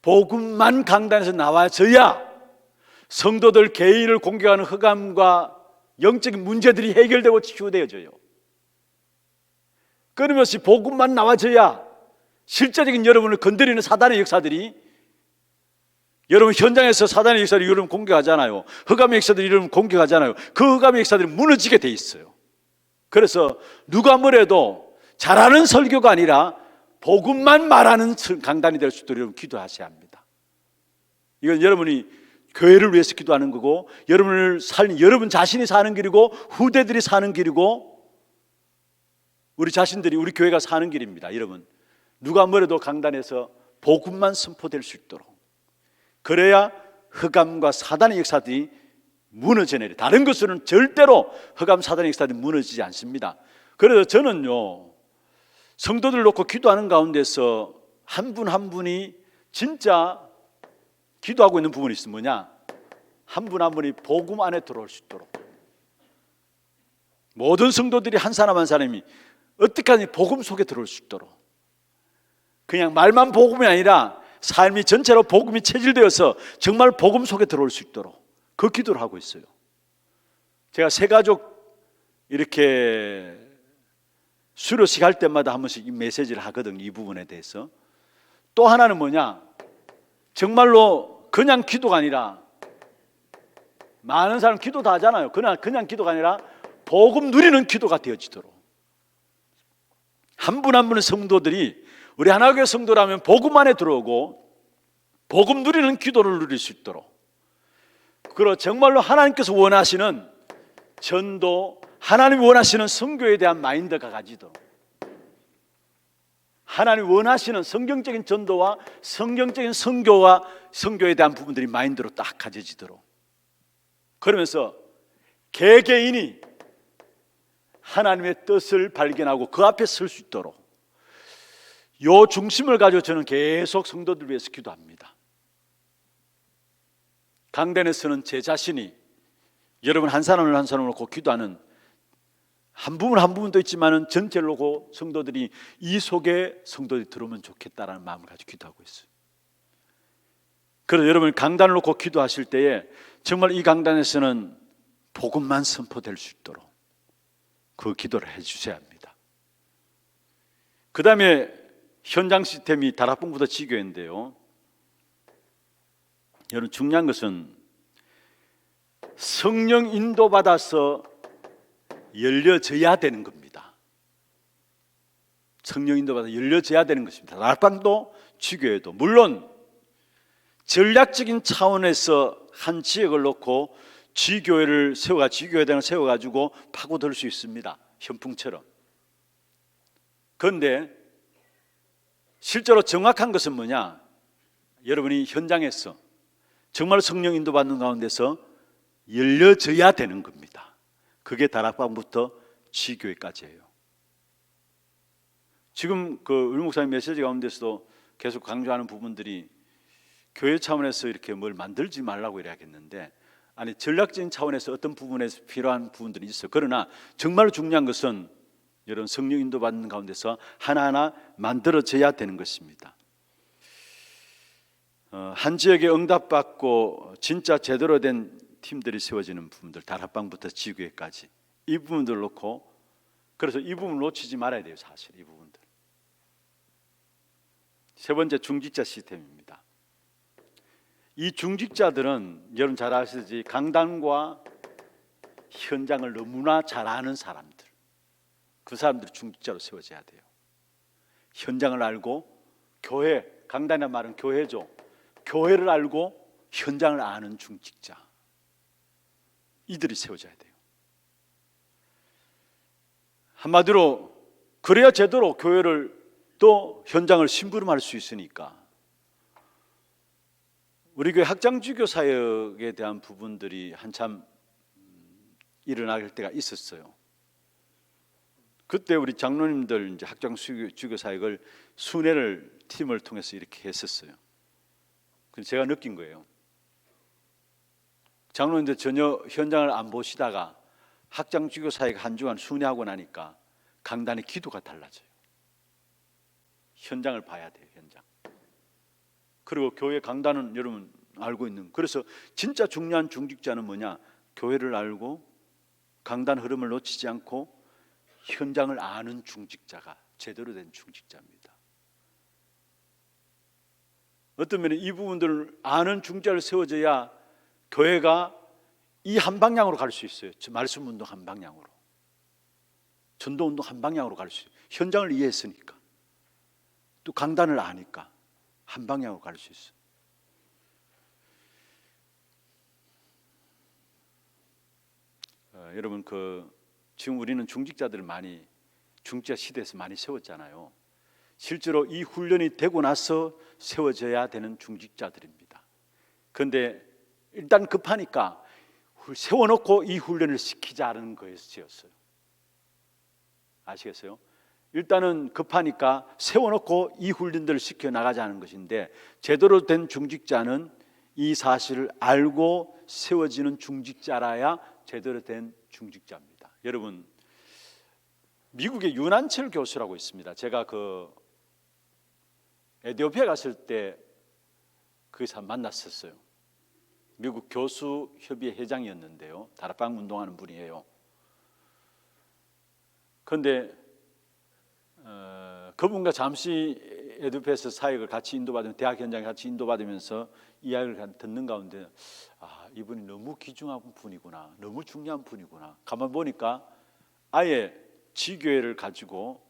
복음만 강단에서 나와져야 성도들 개인을 공격하는 흑암과 영적인 문제들이 해결되고 치유되어져요. 끊임없이 복음만 나와져야 실제적인 여러분을 건드리는 사단의 역사들이, 여러분 현장에서 사단의 역사를 여러분 공격하잖아요. 흑암의 역사들이 여러분 공격하잖아요. 그 흑암의 역사들이 무너지게 돼 있어요. 그래서 누가 뭐래도 잘하는 설교가 아니라 복음만 말하는 강단이 될 수 있도록 여러분 기도하셔야 합니다. 이건 여러분이 교회를 위해서 기도하는 거고, 여러분 자신이 사는 길이고, 후대들이 사는 길이고, 우리 자신들이, 우리 교회가 사는 길입니다. 여러분, 누가 뭐래도 강단에서 복음만 선포될 수 있도록, 그래야 흑암과 사단의 역사들이 무너져 내려. 다른 것으로는 절대로 흑암 사단의 역사들이 무너지지 않습니다. 그래서 저는요, 성도들 놓고 기도하는 가운데서 한 분 한 분이 진짜 기도하고 있는 부분이 있으면 뭐냐? 한 분 한 분이 복음 안에 들어올 수 있도록, 모든 성도들이 한 사람 한 사람이 어떻게 하든지 복음 속에 들어올 수 있도록, 그냥 말만 복음이 아니라 삶이 전체로 복음이 체질되어서 정말 복음 속에 들어올 수 있도록 그 기도를 하고 있어요. 제가 새 가족 이렇게 수료식 할 때마다 한 번씩 이 메시지를 하거든요. 이 부분에 대해서. 또 하나는 뭐냐? 정말로 그냥 기도가 아니라, 많은 사람 기도 다 하잖아요. 그냥 기도가 아니라 복음 누리는 기도가 되어지도록, 한 분 한 분의 성도들이, 우리 하나교회 성도라면 복음 안에 들어오고 복음 누리는 기도를 누릴 수 있도록, 그리고 정말로 하나님께서 원하시는 전도, 하나님이 원하시는 선교에 대한 마인드가 가지도록, 하나님이 원하시는 성경적인 전도와 성경적인 선교와 선교에 대한 부분들이 마인드로 딱 가져지도록, 그러면서 개개인이 하나님의 뜻을 발견하고 그 앞에 설 수 있도록, 요 중심을 가지고 저는 계속 성도들 위해서 기도합니다. 강단에서는 제 자신이, 여러분 한 사람을 한 사람을 놓고 기도하는 한 부분 한 부분도 있지만은 전체를 놓고 성도들이 이 속에 성도들이 들어오면 좋겠다라는 마음을 가지고 기도하고 있어요. 그래서 여러분 강단을 놓고 기도하실 때에 정말 이 강단에서는 복음만 선포될 수 있도록 그 기도를 해주셔야 합니다. 그 다음에 현장 시스템이 다락방부터 지교회인데요, 여러분 중요한 것은 성령 인도받아서 열려져야 되는 겁니다. 성령 인도받아서 열려져야 되는 것입니다. 다락방도 지교회도. 물론 전략적인 차원에서 한 지역을 놓고 지교회를 지교회당을 세워가지고 파고들 수 있습니다. 현풍처럼. 그런데 실제로 정확한 것은 뭐냐? 여러분이 현장에서 정말 성령 인도받는 가운데서 열려져야 되는 겁니다. 그게 다락방부터 지교회까지예요. 지금 우리 목사님 메시지 가운데서도 계속 강조하는 부분들이 교회 차원에서 이렇게 뭘 만들지 말라고 이야기했는데, 아니 전략적인 차원에서 어떤 부분에서 필요한 부분들이 있어요. 그러나 정말 중요한 것은 여러분 성령 인도받는 가운데서 하나하나 만들어져야 되는 것입니다. 한 지역에 응답받고 진짜 제대로 된 팀들이 세워지는 부분들, 다락방부터 지교회까지 이 부분들을 놓고, 그래서 이 부분을 놓치지 말아야 돼요. 사실 이 부분들. 세 번째, 중직자 시스템입니다. 이 중직자들은 여러분 잘 아시듯이 강단과 현장을 너무나 잘 아는 사람들, 그 사람들이 중직자로 세워져야 돼요. 현장을 알고, 교회, 강단의 말은 교회죠. 교회를 알고 현장을 아는 중직자. 이들이 세워져야 돼요. 한마디로 그래야 제대로 교회를 또 현장을 심부름할 수 있으니까 우리 교회 학장주교 사역에 대한 부분들이 한참 일어날 때가 있었어요. 그때 우리 장로님들 이제 학장주교 사역을 순회를 팀을 통해서 이렇게 했었어요. 그래서 제가 느낀 거예요. 장로님들 전혀 현장을 안 보시다가 학장주교 사역 한 주간 순회하고 나니까 강단의 기도가 달라져요. 현장을 봐야 돼요. 현장. 그리고 교회 강단은 여러분 알고 있는, 그래서 진짜 중요한 중직자는 뭐냐? 교회를 알고 강단 흐름을 놓치지 않고 현장을 아는 중직자가 제대로 된 중직자입니다. 어떤 면에 이 부분들을 아는 중직자를 세워져야 교회가 이 한 방향으로 갈 수 있어요. 말씀 운동 한 방향으로, 전도 운동 한 방향으로 갈 수 있어요. 현장을 이해했으니까, 또 강단을 아니까 한 방향으로 갈 수 있어요. 여러분 지금 우리는 중직자들을 많이 중직자 시대에서 많이 세웠잖아요. 실제로 이 훈련이 되고 나서 세워져야 되는 중직자들입니다. 그런데 일단 급하니까 세워놓고 이 훈련을 시키자는 거에서 지었어요. 아시겠어요? 일단은 급하니까 세워놓고 이 훈련들을 시켜나가자는 것인데, 제대로 된 중직자는 이 사실을 알고 세워지는 중직자라야 제대로 된 중직자입니다. 여러분, 미국의 윤한철 교수라고 있습니다. 제가 에티오피아 갔을 때 그 사람 만났었어요. 미국 교수 협의회 회장이었는데요. 다락방 운동하는 분이에요. 그런데 그분과 잠시 에티오피아에서 사역을 같이 인도받으면, 대학 현장에 같이 인도받으면서 이야기를 듣는 가운데, 이분이 너무 귀중한 분이구나, 너무 중요한 분이구나. 가만 보니까 아예 지교회를 가지고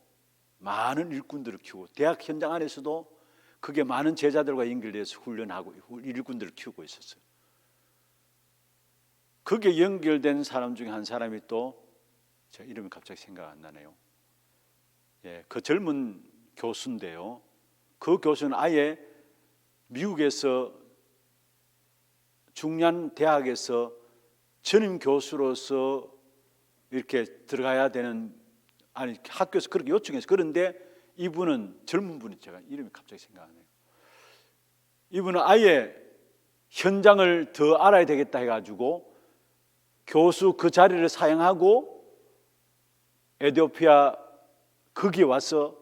많은 일꾼들을 키우고, 대학 현장 안에서도 그게 많은 제자들과 연결돼서 훈련하고 일꾼들을 키우고 있었어요. 그게 연결된 사람 중에 한 사람이, 또 제 이름이 갑자기 생각 안 나네요. 그 젊은 교수인데요. 그 교수는 아예 미국에서 중요한 대학에서 전임 교수로서 이렇게 들어가야 되는, 학교에서 그렇게 요청해서, 그런데 이분은 젊은 분이, 제가 이름이 갑자기 생각 안 나요. 이분은 아예 현장을 더 알아야 되겠다 해가지고 교수 그 자리를 사용하고 에티오피아 거기에 와서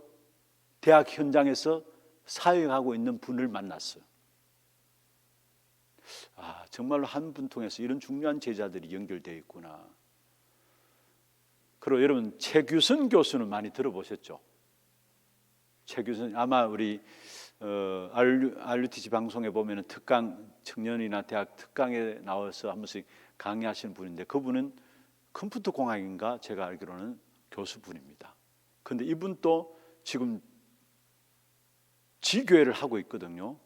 대학 현장에서 사역하고 있는 분을 만났어요. 정말로 한 분 통해서 이런 중요한 제자들이 연결되어 있구나. 그리고 여러분, 최규선 교수는 많이 들어보셨죠? 최규선, 아마 우리 RUTC 방송에 보면 특강, 청년이나 대학 특강에 나와서 한 번씩 강의하시는 분인데, 그분은 컴퓨터 공학인가 제가 알기로는 교수분입니다. 그런데 이분도 지금 지교회를 하고 있거든요.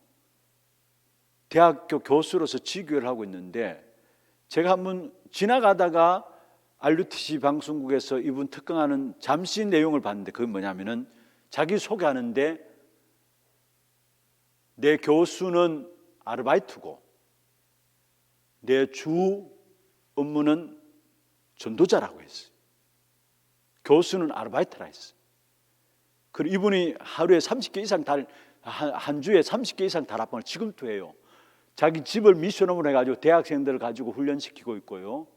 대학교 교수로서 지교회를 하고 있는데, 제가 한번 지나가다가 RUTC 방송국에서 이분 특강하는 잠시 내용을 봤는데, 그게 뭐냐면은 자기 소개하는데, 내 교수는 아르바이트고 내 주 업무는 전도자라고 했어요. 교수는 아르바이트라 했어요. 그리고 이분이 하루에 30개 이상 한 주에 30개 이상 다락방을 지금도 해요. 자기 집을 미션홈으로 해가지고 대학생들을 가지고 훈련시키고 있고요.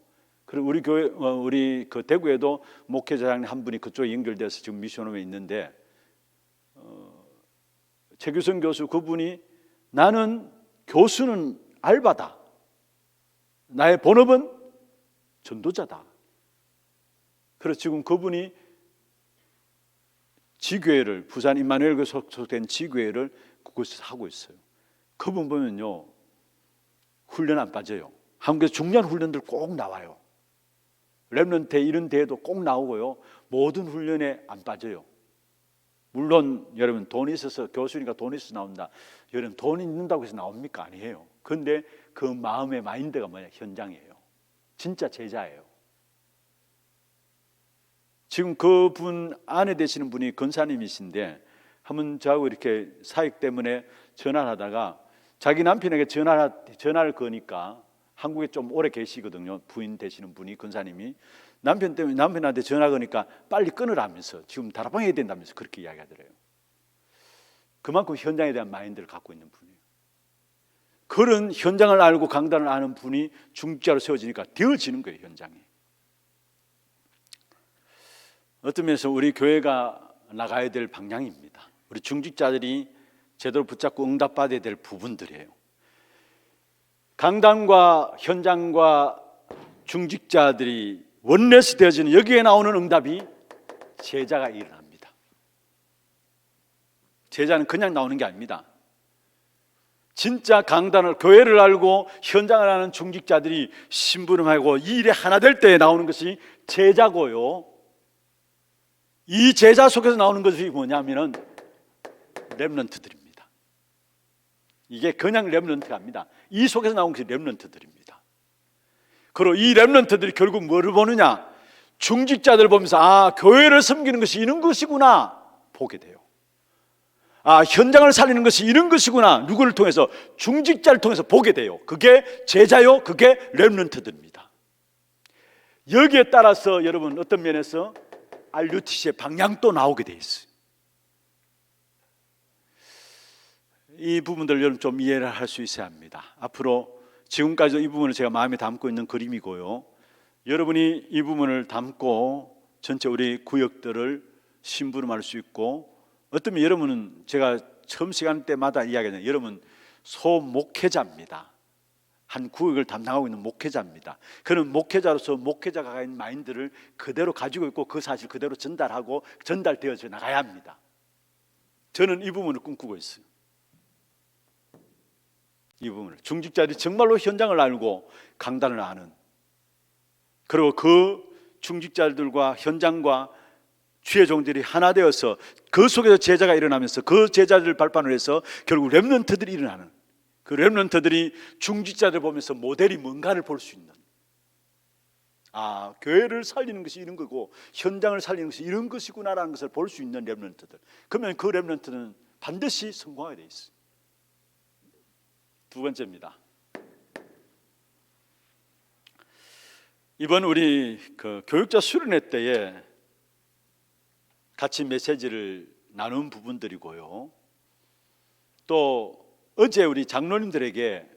그리고 우리 교회, 우리 그 대구에도 목회자장님 한 분이 그쪽에 연결돼서 지금 미션홈에 있는데, 최규선 교수, 그분이 나는 교수는 알바다, 나의 본업은 전도자다. 그래서 지금 그분이 지교회를, 부산 임마누엘 소속된 지교회를 그곳에서 하고 있어요. 그분 보면요, 훈련 안 빠져요. 한국에서 중요한 훈련들 꼭 나와요. 렘넌트 이런 대회도 꼭 나오고요. 모든 훈련에 안 빠져요. 물론 여러분, 돈이 있어서, 교수니까 돈이 있어서 나온다. 여러분, 돈이 있는다고 해서 나옵니까? 아니에요. 그런데 그 마음의 마인드가 뭐냐? 현장이에요. 진짜 제자예요. 지금 그분 아내 되시는 분이 권사님이신데 한번 저하고 이렇게 사역 때문에 전화를 하다가 자기 남편에게 전화를 거니까 한국에 좀 오래 계시거든요. 부인 되시는 분이 권사님이 남편 때문에 남편한테 전화 거니까 빨리 끊으라면서 지금 다락방 해야 된다면서 그렇게 이야기하더래요. 그만큼 현장에 대한 마인드를 갖고 있는 분이에요. 그런 현장을 알고 강단을 아는 분이 중직자로 세워지니까 되어지는 거예요. 현장이. 어떤 면에서 우리 교회가 나가야 될 방향입니다. 우리 중직자들이 제대로 붙잡고 응답받아야 될 부분들이에요. 강단과 현장과 중직자들이 원내스 되어지는 여기에 나오는 응답이 제자가 일어납니다. 제자는 그냥 나오는 게 아닙니다. 진짜 강단을 교회를 알고 현장을 아는 중직자들이 심부름하고 이 일에 하나 될 때에 나오는 것이 제자고요. 이 제자 속에서 나오는 것이 뭐냐면은 렘넌트들입니다. 이게 그냥 렘넌트가 아닙니다. 이 속에서 나온 것이 렘넌트들입니다. 그리고 이 렘넌트들이 결국 뭐를 보느냐? 중직자들을 보면서 아, 교회를 섬기는 것이 이런 것이구나 보게 돼요. 아, 현장을 살리는 것이 이런 것이구나. 누구를 통해서? 중직자를 통해서 보게 돼요. 그게 제자요, 그게 렘넌트들입니다. 여기에 따라서 여러분 어떤 면에서 RUTC의 방향도 나오게 돼 있어요. 이 부분들 여러분 좀 이해를 할 수 있어야 합니다. 앞으로 지금까지도 이 부분을 제가 마음에 담고 있는 그림이고요. 여러분이 이 부분을 담고 전체 우리 구역들을 심부름할 수 있고, 어쩌면 여러분은 제가 처음 시간 때마다 이야기하잖아요. 여러분 소목회자입니다. 한 구역을 담당하고 있는 목회자입니다. 그는 목회자로서 목회자가 가진 마인드를 그대로 가지고 있고 그 사실 그대로 전달하고 전달되어져 나가야 합니다. 저는 이 부분을 꿈꾸고 있어요. 이 부분을 중직자들이 정말로 현장을 알고 강단을 아는, 그리고 그 중직자들과 현장과 주의 종들이 하나 되어서 그 속에서 제자가 일어나면서 그 제자들을 발판으로 해서 결국 렘넌트들이 일어나는, 그 렘넌트들이 중직자들 보면서 모델이 뭔가를 볼 수 있는, 아, 교회를 살리는 것이 이런 거고 현장을 살리는 것이 이런 것이구나라는 것을 볼 수 있는 렘넌트들. 그러면 그 렘넌트는 반드시 성공하게 돼 있어요. 두 번째입니다. 이번 우리 그 교육자 수련회 때에 같이 메시지를 나눈 부분들이고요. 또 어제 우리 장로님들에게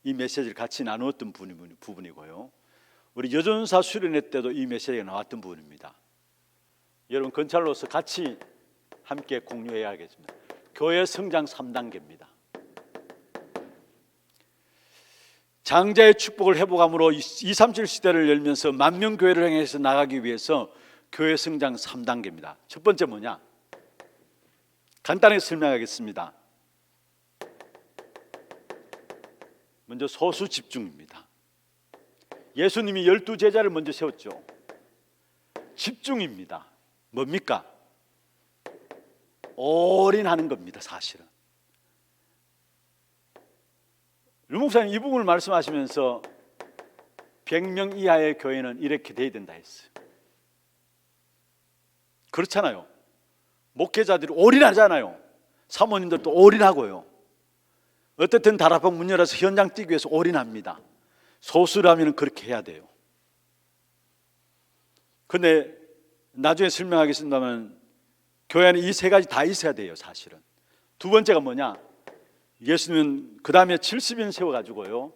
이 메시지를 같이 나누었던 부분이고요. 우리 여전사 수련회 때도 이 메시지가 나왔던 부분입니다. 여러분 건찰로서 같이 함께 공유해야 하겠습니다. 교회 성장 3단계입니다. 장자의 축복을 회복함으로 237 시대를 열면서 만명교회를 향해서 나가기 위해서 교회 성장 3단계입니다. 첫 번째 뭐냐? 간단하게 설명하겠습니다. 먼저 소수 집중입니다. 예수님이 12제자를 먼저 세웠죠. 집중입니다. 뭡니까? 올인하는 겁니다. 사실은 류 목사님 이 부분을 말씀하시면서 100명 이하의 교회는 이렇게 돼야 된다 했어요. 그렇잖아요. 목회자들이 올인하잖아요. 사모님들도 올인하고요. 어쨌든 다락방 문 열어서 현장 뛰기 위해서 올인합니다. 소수라면 그렇게 해야 돼요. 그런데 나중에 설명하겠습니다만 교회 안에 이 세 가지 다 있어야 돼요. 사실은. 두 번째가 뭐냐? 예수님은 그 다음에 70인 세워가지고요,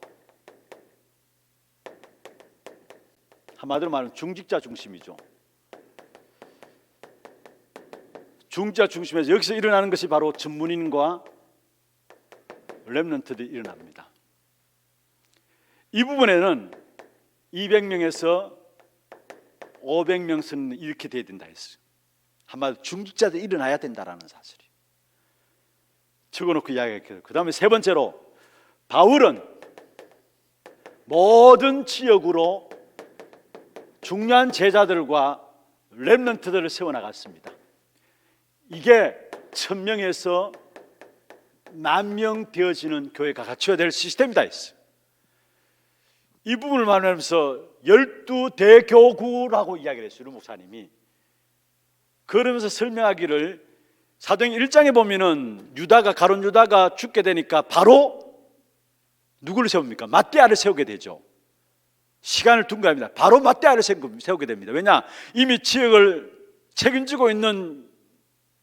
한마디로 말하면 중직자 중심이죠. 중직자 중심에서 여기서 일어나는 것이 바로 전문인과 렘넌트들이 일어납니다. 이 부분에는 200명에서 500명 선은 이렇게 돼야 된다 했어요. 한마디로 중직자들이 일어나야 된다라는 사실이 적어놓고 이야기했어요. 그 다음에 세 번째로 바울은 모든 지역으로 중요한 제자들과 렘넌트들을 세워나갔습니다. 이게 1000명에서 10,000명 되어지는 교회가 갖춰야 될 시스템이다 했어요. 이 부분을 말하면서 12대교구라고 이야기를 했어요. 류 목사님이. 그러면서 설명하기를 사도행 1장에 보면은 가룟 유다가 죽게 되니까 바로 누구를 세웁니까? mat대아를 세우게 되죠. 시간을 둔 겁니다. 바로 mat대아를 세우게 됩니다. 왜냐? 이미 지역을 책임지고 있는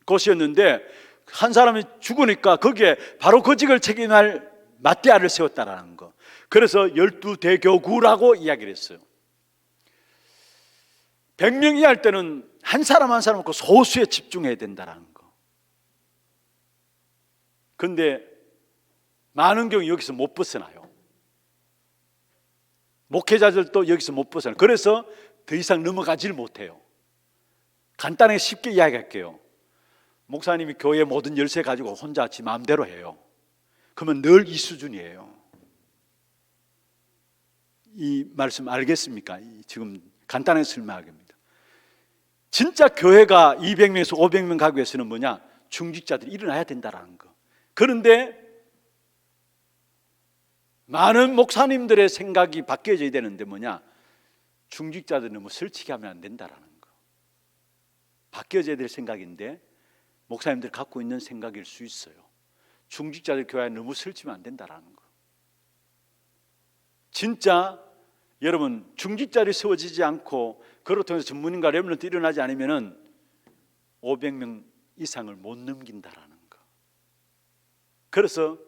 곳이었는데 한 사람이 죽으니까 거기에 바로 그 직을 책임할 mat대아를 세웠다라는 거. 그래서 12대교구라고 이야기를 했어요. 100명 이하일 때는 한 사람 한 사람 없고 소수에 집중해야 된다는 거. 그런데 많은 경우 여기서 못 벗어나요. 목회자들도 여기서 못 벗어나요. 그래서 더 이상 넘어가질 못해요. 간단하게 쉽게 이야기할게요. 목사님이 교회 모든 열쇠 가지고 혼자 지 마음대로 해요. 그러면 늘 이 수준이에요. 이 말씀 알겠습니까? 지금 간단하게 설명하겠습니다. 진짜 교회가 200명에서 500명 가기 위해서는 뭐냐? 중직자들이 일어나야 된다는 거. 그런데 많은 목사님들의 생각이 바뀌어져야 되는데 뭐냐? 중직자들은 너무 설치게 하면 안 된다는 거. 바뀌어져야 될 생각인데 목사님들 갖고 있는 생각일 수 있어요. 중직자들 교회에 너무 설치면 안 된다는 거. 진짜 여러분 중직자들이 세워지지 않고 그로 통해서 전문인과 렘넌트 일어나지 않으면 500명 이상을 못 넘긴다라는 거. 그래서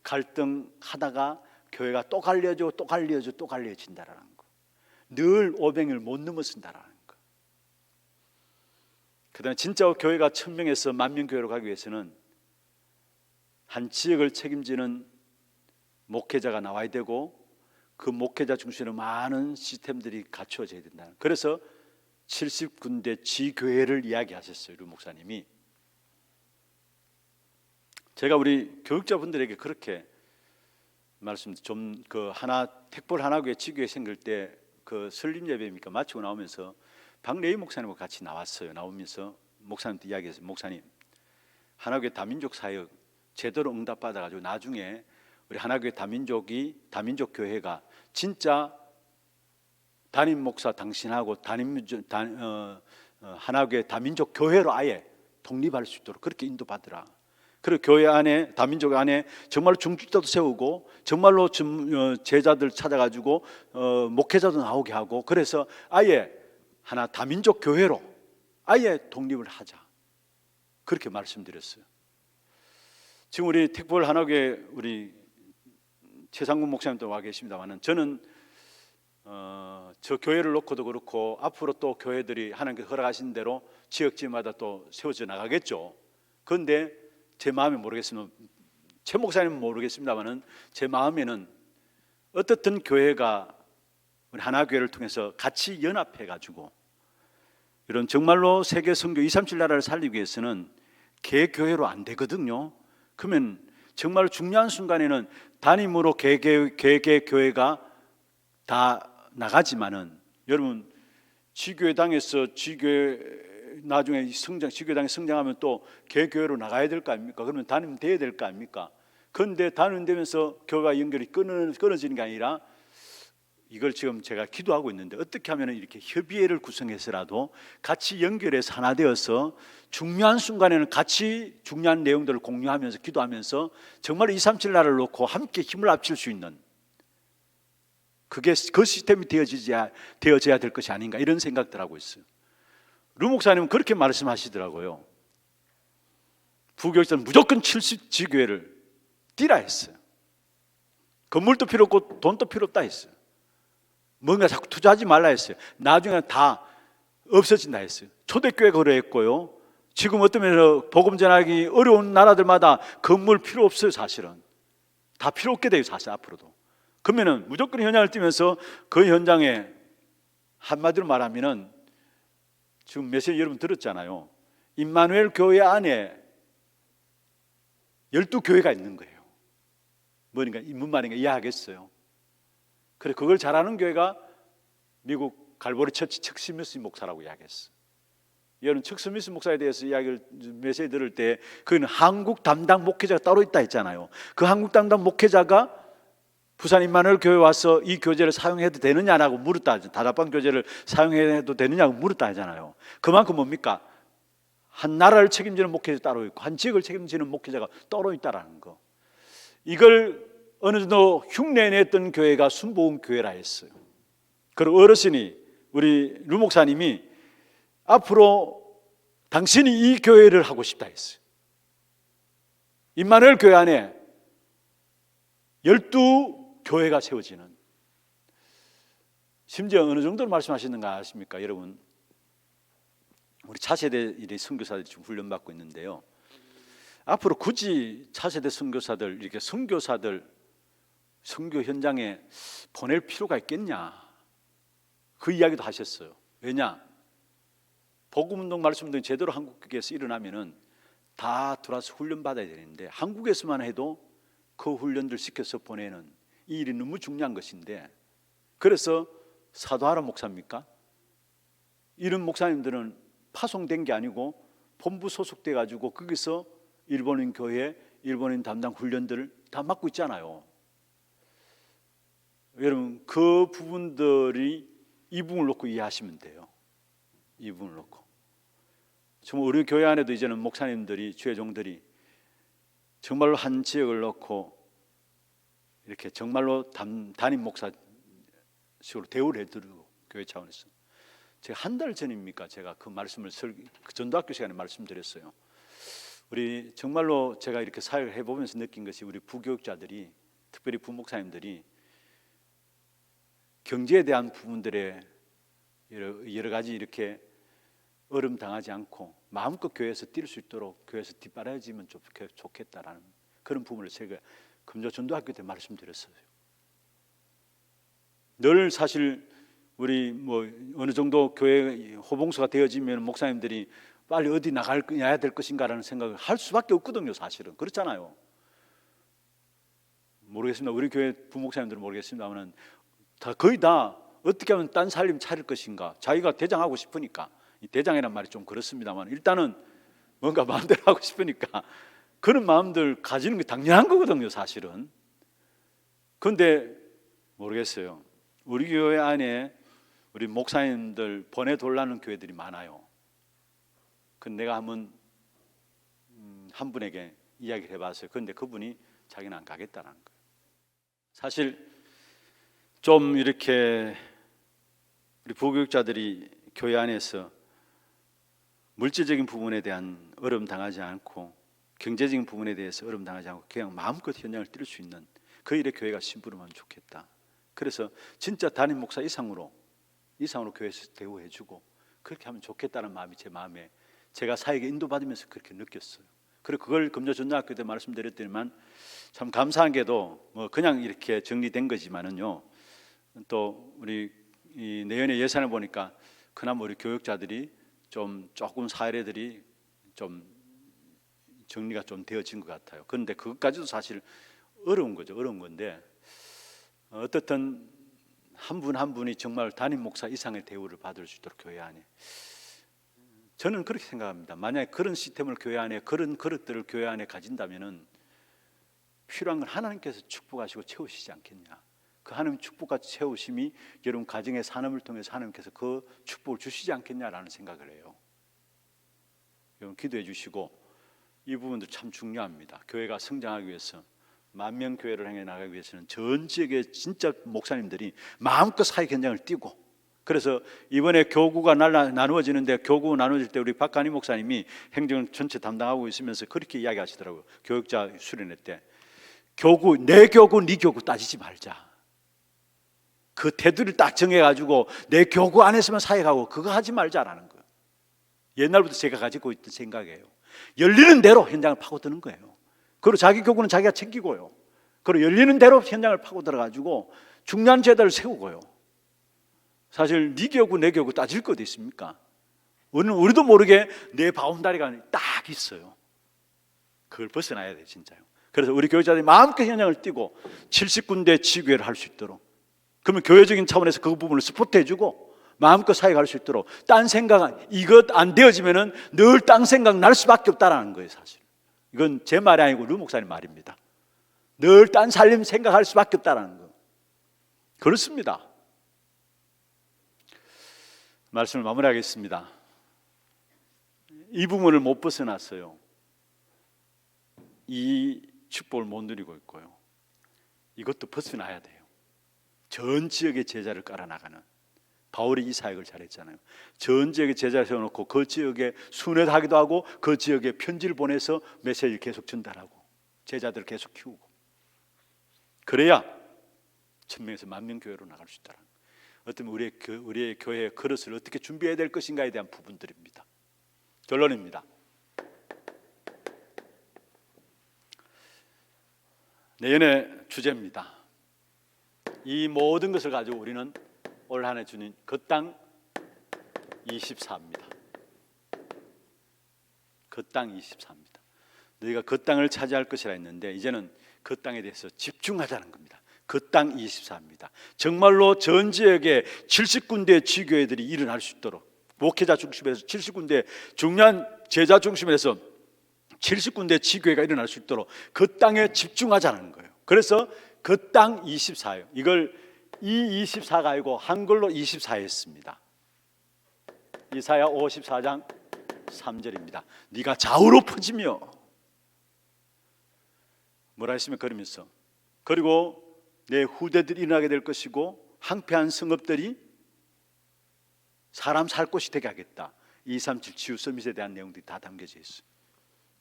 갈등하다가 교회가 또 갈려져 또 갈려져 또 갈려진다라는 거. 늘 500명을 못 넘어선다라는 거. 그다음에 진짜 교회가 1000명에서 10,000명 교회로 가기 위해서는 한 지역을 책임지는 목회자가 나와야 되고 그 목회자 중심으로 많은 시스템들이 갖추어져야 된다. 그래서 70군데 지교회를 이야기하셨어요. 류 목사님이. 제가 우리 교육자분들에게 그렇게 말씀드렸죠. 좀 그 택볼 하나교회 지교회 생길 때 그 설립 예배입니까? 마치고 나오면서 박래희 목사님과 같이 나왔어요. 나오면서 목사님한테 이야기했어요. 목사님, 하나교회 다민족 사역 제대로 응답받아가지고 나중에 우리 하나교회 다민족 교회가 진짜 담임 목사 당신하고 하나교회 다민족 교회로 아예 독립할 수 있도록 그렇게 인도받으라. 그리고 교회 안에 다민족 안에 정말로 중직자도 세우고 정말로 제자들 찾아가지고 목회자도 나오게 하고 그래서 아예 하나 다민족 교회로 아예 독립을 하자. 그렇게 말씀드렸어요. 지금 우리 택볼 하나교회 우리 최상군 목사님도 와 계십니다만은 저는 저 교회를 놓고도 그렇고 앞으로 또 교회들이 하나님께서 허락하신 대로 지역지마다 또 세워져 나가겠죠. 그런데 제 마음에 모르겠습니다. 최 목사님은 모르겠습니다만은 제 마음에는 어떻든 교회가 우리 하나교회를 통해서 같이 연합해가지고 이런 정말로 세계 선교 237 나라를 살리기 위해서는 개교회로 안 되거든요. 그러면 정말 중요한 순간에는 단임으로 개교회가 다 나가지만은 여러분 지교회당에서 나중에 지교회당이 성장하면 또 개교회로 나가야 될 거 아닙니까? 그러면 단임 돼야 될 거 아닙니까? 그런데 단임되면서 교회와 연결이 끊어지는 게 아니라 이걸 지금 제가 기도하고 있는데 어떻게 하면 이렇게 협의회를 구성해서라도 같이 연결해서 하나 되어서 중요한 순간에는 같이 중요한 내용들을 공유하면서 기도하면서 정말 237 나라를 놓고 함께 힘을 합칠 수 있는 그게 그 시스템이 되어져야 될 것이 아닌가 이런 생각들 하고 있어요. 루 목사님은 그렇게 말씀하시더라고요. 부교육자는 무조건 70지교회를 뛰라 했어요. 건물도 필요 없고 돈도 필요 없다 했어요. 뭔가 자꾸 투자하지 말라 했어요. 나중에 다 없어진다 했어요. 초대교회가 그랬고요. 지금 어떤 면에서 복음 전하기 어려운 나라들마다 건물 필요 없어요. 사실은 다 필요 없게 돼요. 사실 앞으로도. 그러면은 무조건 현장을 뛰면서 그 현장에 한마디로 말하면은 지금 메시지 여러분 들었잖아요. 임마누엘 교회 안에 12교회가 있는 거예요. 뭐니까 무슨 말인가 이해하겠어요. 그래 그걸 잘하는 교회가 미국 갈보리 처치 척 스미스 목사라고 이야기했어. 여러분 척 스미스 목사에 대해서 메시지 들을 때 그는 한국 담당 목회자가 따로 있다 했잖아요. 그 한국 담당 목회자가 부산 임마누엘 교회 와서 이 교재를 사용해도 되느냐라고 물었다. 다락방 교재를 사용해도 되느냐고 물었다 하잖아요. 그만큼 뭡니까? 한 나라를 책임지는 목회자 따로 있고 한 지역을 책임지는 목회자가 따로 있다라는 거. 이걸 어느 정도 흉내냈던 교회가 순복음 교회라 했어요. 그리고 어르신이 우리 루 목사님이 앞으로 당신이 이 교회를 하고 싶다 했어요. 임마누엘 교회 안에 12교회가 세워지는, 심지어 어느 정도로 말씀하시는가 아십니까? 여러분, 우리 차세대 선교사들이 지금 훈련받고 있는데요, 앞으로 굳이 차세대 선교사들, 이렇게 선교사들 선교 현장에 보낼 필요가 있겠냐, 그 이야기도 하셨어요. 왜냐? 복음운동 말씀운동이 제대로 한국에서 일어나면은 다 들어와서 훈련받아야 되는데, 한국에서만 해도 그 훈련들 시켜서 보내는 이 일이 너무 중요한 것인데, 그래서 사도하라 목사입니까? 이런 목사님들은 파송된 게 아니고 본부 소속돼 가지고 거기서 일본인 교회, 일본인 담당 훈련들을 다 맡고 있잖아요. 여러분, 그 부분들이 이 부분을 놓고 이해하시면 돼요. 이 부분을 놓고. 정말 우리 교회 안에도 이제는 목사님들이, 주의 종들이 정말로 한 지역을 놓고 이렇게 정말로 담임 목사식으로 대우를 해드리고, 교회 차원에서. 제가 한 달 전입니까? 제가 그 말씀을 그 전도학교 시간에 말씀드렸어요. 우리 정말로 제가 이렇게 사역을 해보면서 느낀 것이, 우리 부교육자들이, 특별히 부목사님들이 경제에 대한 부분들에 여러 가지 이렇게 어려움 당하지 않고 마음껏 교회에서 뛸 수 있도록 교회에서 뒷바라지면 좋겠다라는 그런 부분을 제가 금조 전도학교 때 말씀드렸어요. 늘 사실 우리 뭐 어느 정도 교회 호봉소가 되어지면 목사님들이 빨리 어디 나가야 될 것인가라는 생각을 할 수밖에 없거든요. 사실은 그렇잖아요. 모르겠습니다. 우리 교회 부목사님들은 모르겠습니다만 거의 다 어떻게 하면 딴 살림 차릴 것인가, 자기가 대장하고 싶으니까, 이 대장이란 말이 좀 그렇습니다만 일단은 뭔가 마음대로 하고 싶으니까 그런 마음들 가지는 게 당연한 거거든요. 사실은. 그런데 모르겠어요. 우리 교회 안에 우리 목사님들 보내달라는 교회들이 많아요. 근데 내가 한번 한 분에게 이야기를 해봤어요. 그런데 그분이 자기는 안 가겠다는 거예요. 사실 좀 이렇게 우리 부교육자들이 교회 안에서 물질적인 부분에 대한 어려움 당하지 않고 경제적인 부분에 대해서 어려움 당하지 않고 그냥 마음껏 현장을 뛸 수 있는 그 일의 교회가 심부름하면 좋겠다. 그래서 진짜 담임 목사 이상으로 교회에서 대우해주고 그렇게 하면 좋겠다는 마음이 제 마음에, 제가 사역에 인도받으면서 그렇게 느꼈어요. 그리고 그걸 금조 전도학교 때 말씀드렸더니만 참 감사한 게도 뭐 그냥 이렇게 정리된 거지만은요, 또 우리 이 내년에 예산을 보니까 그나마 우리 교육자들이 조금 사례들이 좀 정리가 좀 되어진 것 같아요. 그런데 그것까지도 사실 어려운 거죠. 어려운 건데 어떻든 한 분 한 분이 정말 담임 목사 이상의 대우를 받을 수 있도록 교회 안에, 저는 그렇게 생각합니다. 만약에 그런 시스템을 교회 안에, 그런 그릇들을 교회 안에 가진다면은 필요한 건 하나님께서 축복하시고 채우시지 않겠냐. 그 하나님 축복과 채우심이 여러분 가정의 산업을 통해서 하나님께서 그 축복을 주시지 않겠냐라는 생각을 해요. 여러분 기도해 주시고, 이 부분도 참 중요합니다. 교회가 성장하기 위해서, 만명 교회를 향해 나가기 위해서는 전 지역의 진짜 목사님들이 마음껏 사역 현장을 뛰고, 그래서 이번에 교구가 나누어지는데, 교구 나누어질 때 우리 박간희 목사님이 행정 전체 담당하고 있으면서 그렇게 이야기하시더라고요. 교육자 수련회 때 교구, 내 교구, 네 교구 따지지 말자. 그 테두리를 딱 정해가지고 내 교구 안에서만 사역하고 그거 하지 말자라는 거예요. 옛날부터 제가 가지고 있던 생각이에요. 열리는 대로 현장을 파고드는 거예요. 그리고 자기 교구는 자기가 챙기고요. 그리고 열리는 대로 현장을 파고들어가지고 중요한 제도를 세우고요. 사실 네 교구 내 교구 따질 것 있습니까? 우리도 모르게 내 바운다리가 딱 있어요. 그걸 벗어나야 돼 진짜요. 그래서 우리 교회자들이 마음껏 현장을 뛰고 70군데 지교회를 할 수 있도록, 그러면 교회적인 차원에서 그 부분을 스포트해주고 마음껏 사역할 수 있도록, 딴 생각 이것 안 되어지면은 늘 딴 생각 날 수밖에 없다라는 거예요. 사실 이건 제 말이 아니고 루 목사님 말입니다. 늘 딴 살림 생각할 수밖에 없다라는 거. 그렇습니다. 말씀을 마무리하겠습니다. 이 부분을 못 벗어났어요. 이 축복을 못 누리고 있고요. 이것도 벗어나야 돼요. 전 지역의 제자를 깔아나가는, 바울이 이 사역을 잘했잖아요. 전 지역에 제자를 세워놓고 그 지역에 순회하기도 하고 그 지역에 편지를 보내서 메시지를 계속 전달하고 제자들을 계속 키우고, 그래야 1000명에서 10,000명 교회로 나갈 수 있다는, 어떤 우리의 교회의 그릇을 어떻게 준비해야 될 것인가에 대한 부분들입니다. 결론입니다. 내년의 주제입니다. 이 모든 것을 가지고 우리는 올 한 해 주님 그 땅 24입니다. 그 땅 24입니다. 너희가 그 땅을 차지할 것이라 했는데 이제는 그 땅에 대해서 집중하자는 겁니다. 그 땅 24입니다. 정말로 전 지역에 70군데 지교회들이 일어날 수 있도록, 목회자 중심에서 70군데 중요한 제자 중심에서 70군데 지교회가 일어날 수 있도록 그 땅에 집중하자는 거예요. 그래서 그 땅 24예요. 이걸 이 24가 아니고 한글로 24했습니다. 이사야 54장 3절입니다. 네가 좌우로 퍼지며, 뭐라 했으면 그러면서, 그리고 내 후대들이 일어나게 될 것이고 항폐한 성읍들이 사람 살 곳이 되게 하겠다. 237 치유 서밋에 대한 내용들이 다 담겨져 있어요.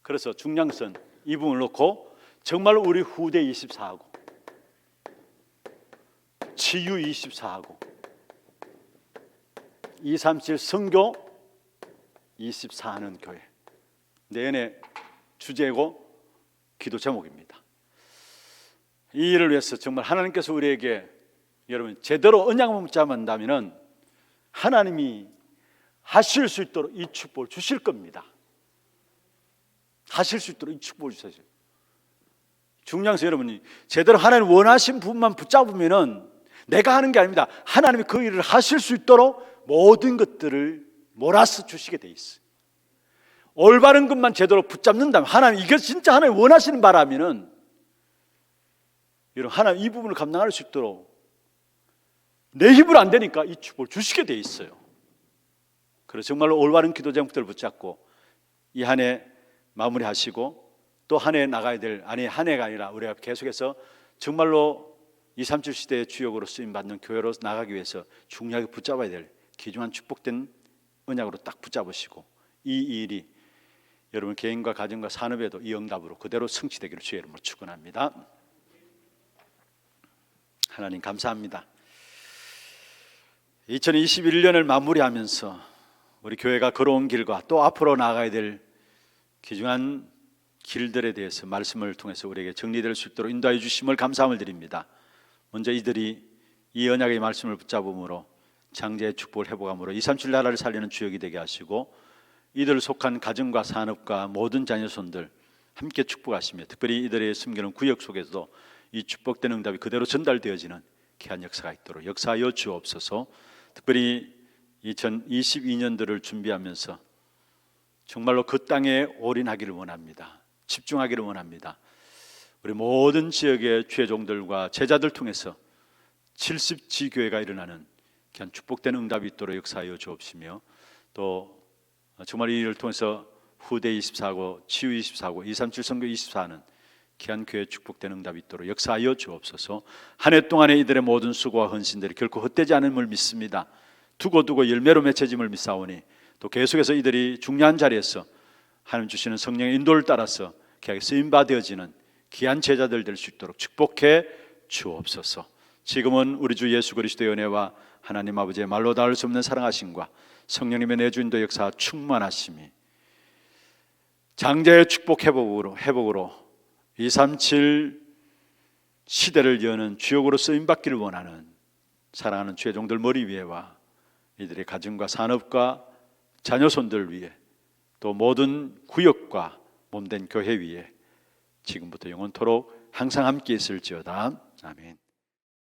그래서 중요한 것은 이 부분을 놓고 정말로 우리 후대 24하고 치유 24하고 237 선교 24하는 교회, 내년의 주제고 기도 제목입니다. 이 일을 위해서 정말 하나님께서 우리에게, 여러분 제대로 언약을 붙잡는다면 하나님이 하실 수 있도록 이 축복을 주실 겁니다. 하실 수 있도록 이 축복을 주세요. 중요한 것은 여러분이 제대로 하나님 원하신 부분만 붙잡으면은 내가 하는 게 아닙니다. 하나님이 그 일을 하실 수 있도록 모든 것들을 몰아서 주시게 돼 있어요. 올바른 것만 제대로 붙잡는다면, 하나님 이게 진짜 하나님 원하시는 바라면은 여러분 하나님 이 부분을 감당할 수 있도록 내 힘으로 안 되니까 이 축복을 주시게 돼 있어요. 그래서 정말로 올바른 기도 제목들을 붙잡고 이 한 해 마무리하시고 또 한 해 나가야 될, 아니 한 해가 아니라 우리가 계속해서 정말로 237 시대의 주역으로 쓰임받는 교회로 나가기 위해서 중요하게 붙잡아야 될 귀중한 축복된 언약으로 딱 붙잡으시고 이 일이 여러분 개인과 가정과 산업에도 이 응답으로 그대로 성취되기를 주의 이름으로 축원합니다. 하나님 감사합니다. 2021년을 마무리하면서 우리 교회가 걸어온 길과 또 앞으로 나아가야 될 귀중한 길들에 대해서 말씀을 통해서 우리에게 정리될 수 있도록 인도해 주심을 감사함을 드립니다. 먼저 이들이 이 언약의 말씀을 붙잡음으로 장제의 축복을 회복함으로 237 나라를 살리는 주역이 되게 하시고 이들 속한 가정과 산업과 모든 자녀손들 함께 축복하시며 특별히 이들의 숨기는 구역 속에서도 이 축복된 응답이 그대로 전달되어지는 귀한 역사가 있도록 역사하여 주옵소서. 특별히 2022년도를 준비하면서 정말로 그 땅에 올인하기를 원합니다. 집중하기를 원합니다. 우리 모든 지역의 죄종들과 제자들 통해서 70지교회가 일어나는 귀한 축복된 응답이 있도록 역사하여 주옵시며 또 정말 이 일을 통해서 후대 24하고 치유 24하고 237 선교 24하는 귀한 교회 축복된 응답이 있도록 역사하여 주옵소서. 한 해 동안에 이들의 모든 수고와 헌신들이 결코 헛되지 않음을 믿습니다. 두고두고 열매로 맺혀짐을 믿사오니 또 계속해서 이들이 중요한 자리에서 하나님 주시는 성령의 인도를 따라서 귀하게 쓰임받아지는 귀한 제자들 될 수 있도록 축복해 주옵소서. 지금은 우리 주 예수 그리스도의 은혜와 하나님 아버지의 말로 닿을 수 없는 사랑하심과 성령님의 내주인도 역사 충만하심이 장자의 축복 회복으로 237 시대를 여는 주역으로 쓰임받기를 원하는 사랑하는 죄종들 머리 위에와 이들의 가정과 산업과 자녀손들 위에 또 모든 구역과 몸된 교회 위에 지금부터 영원토록 항상 함께 있을지어다. 아멘.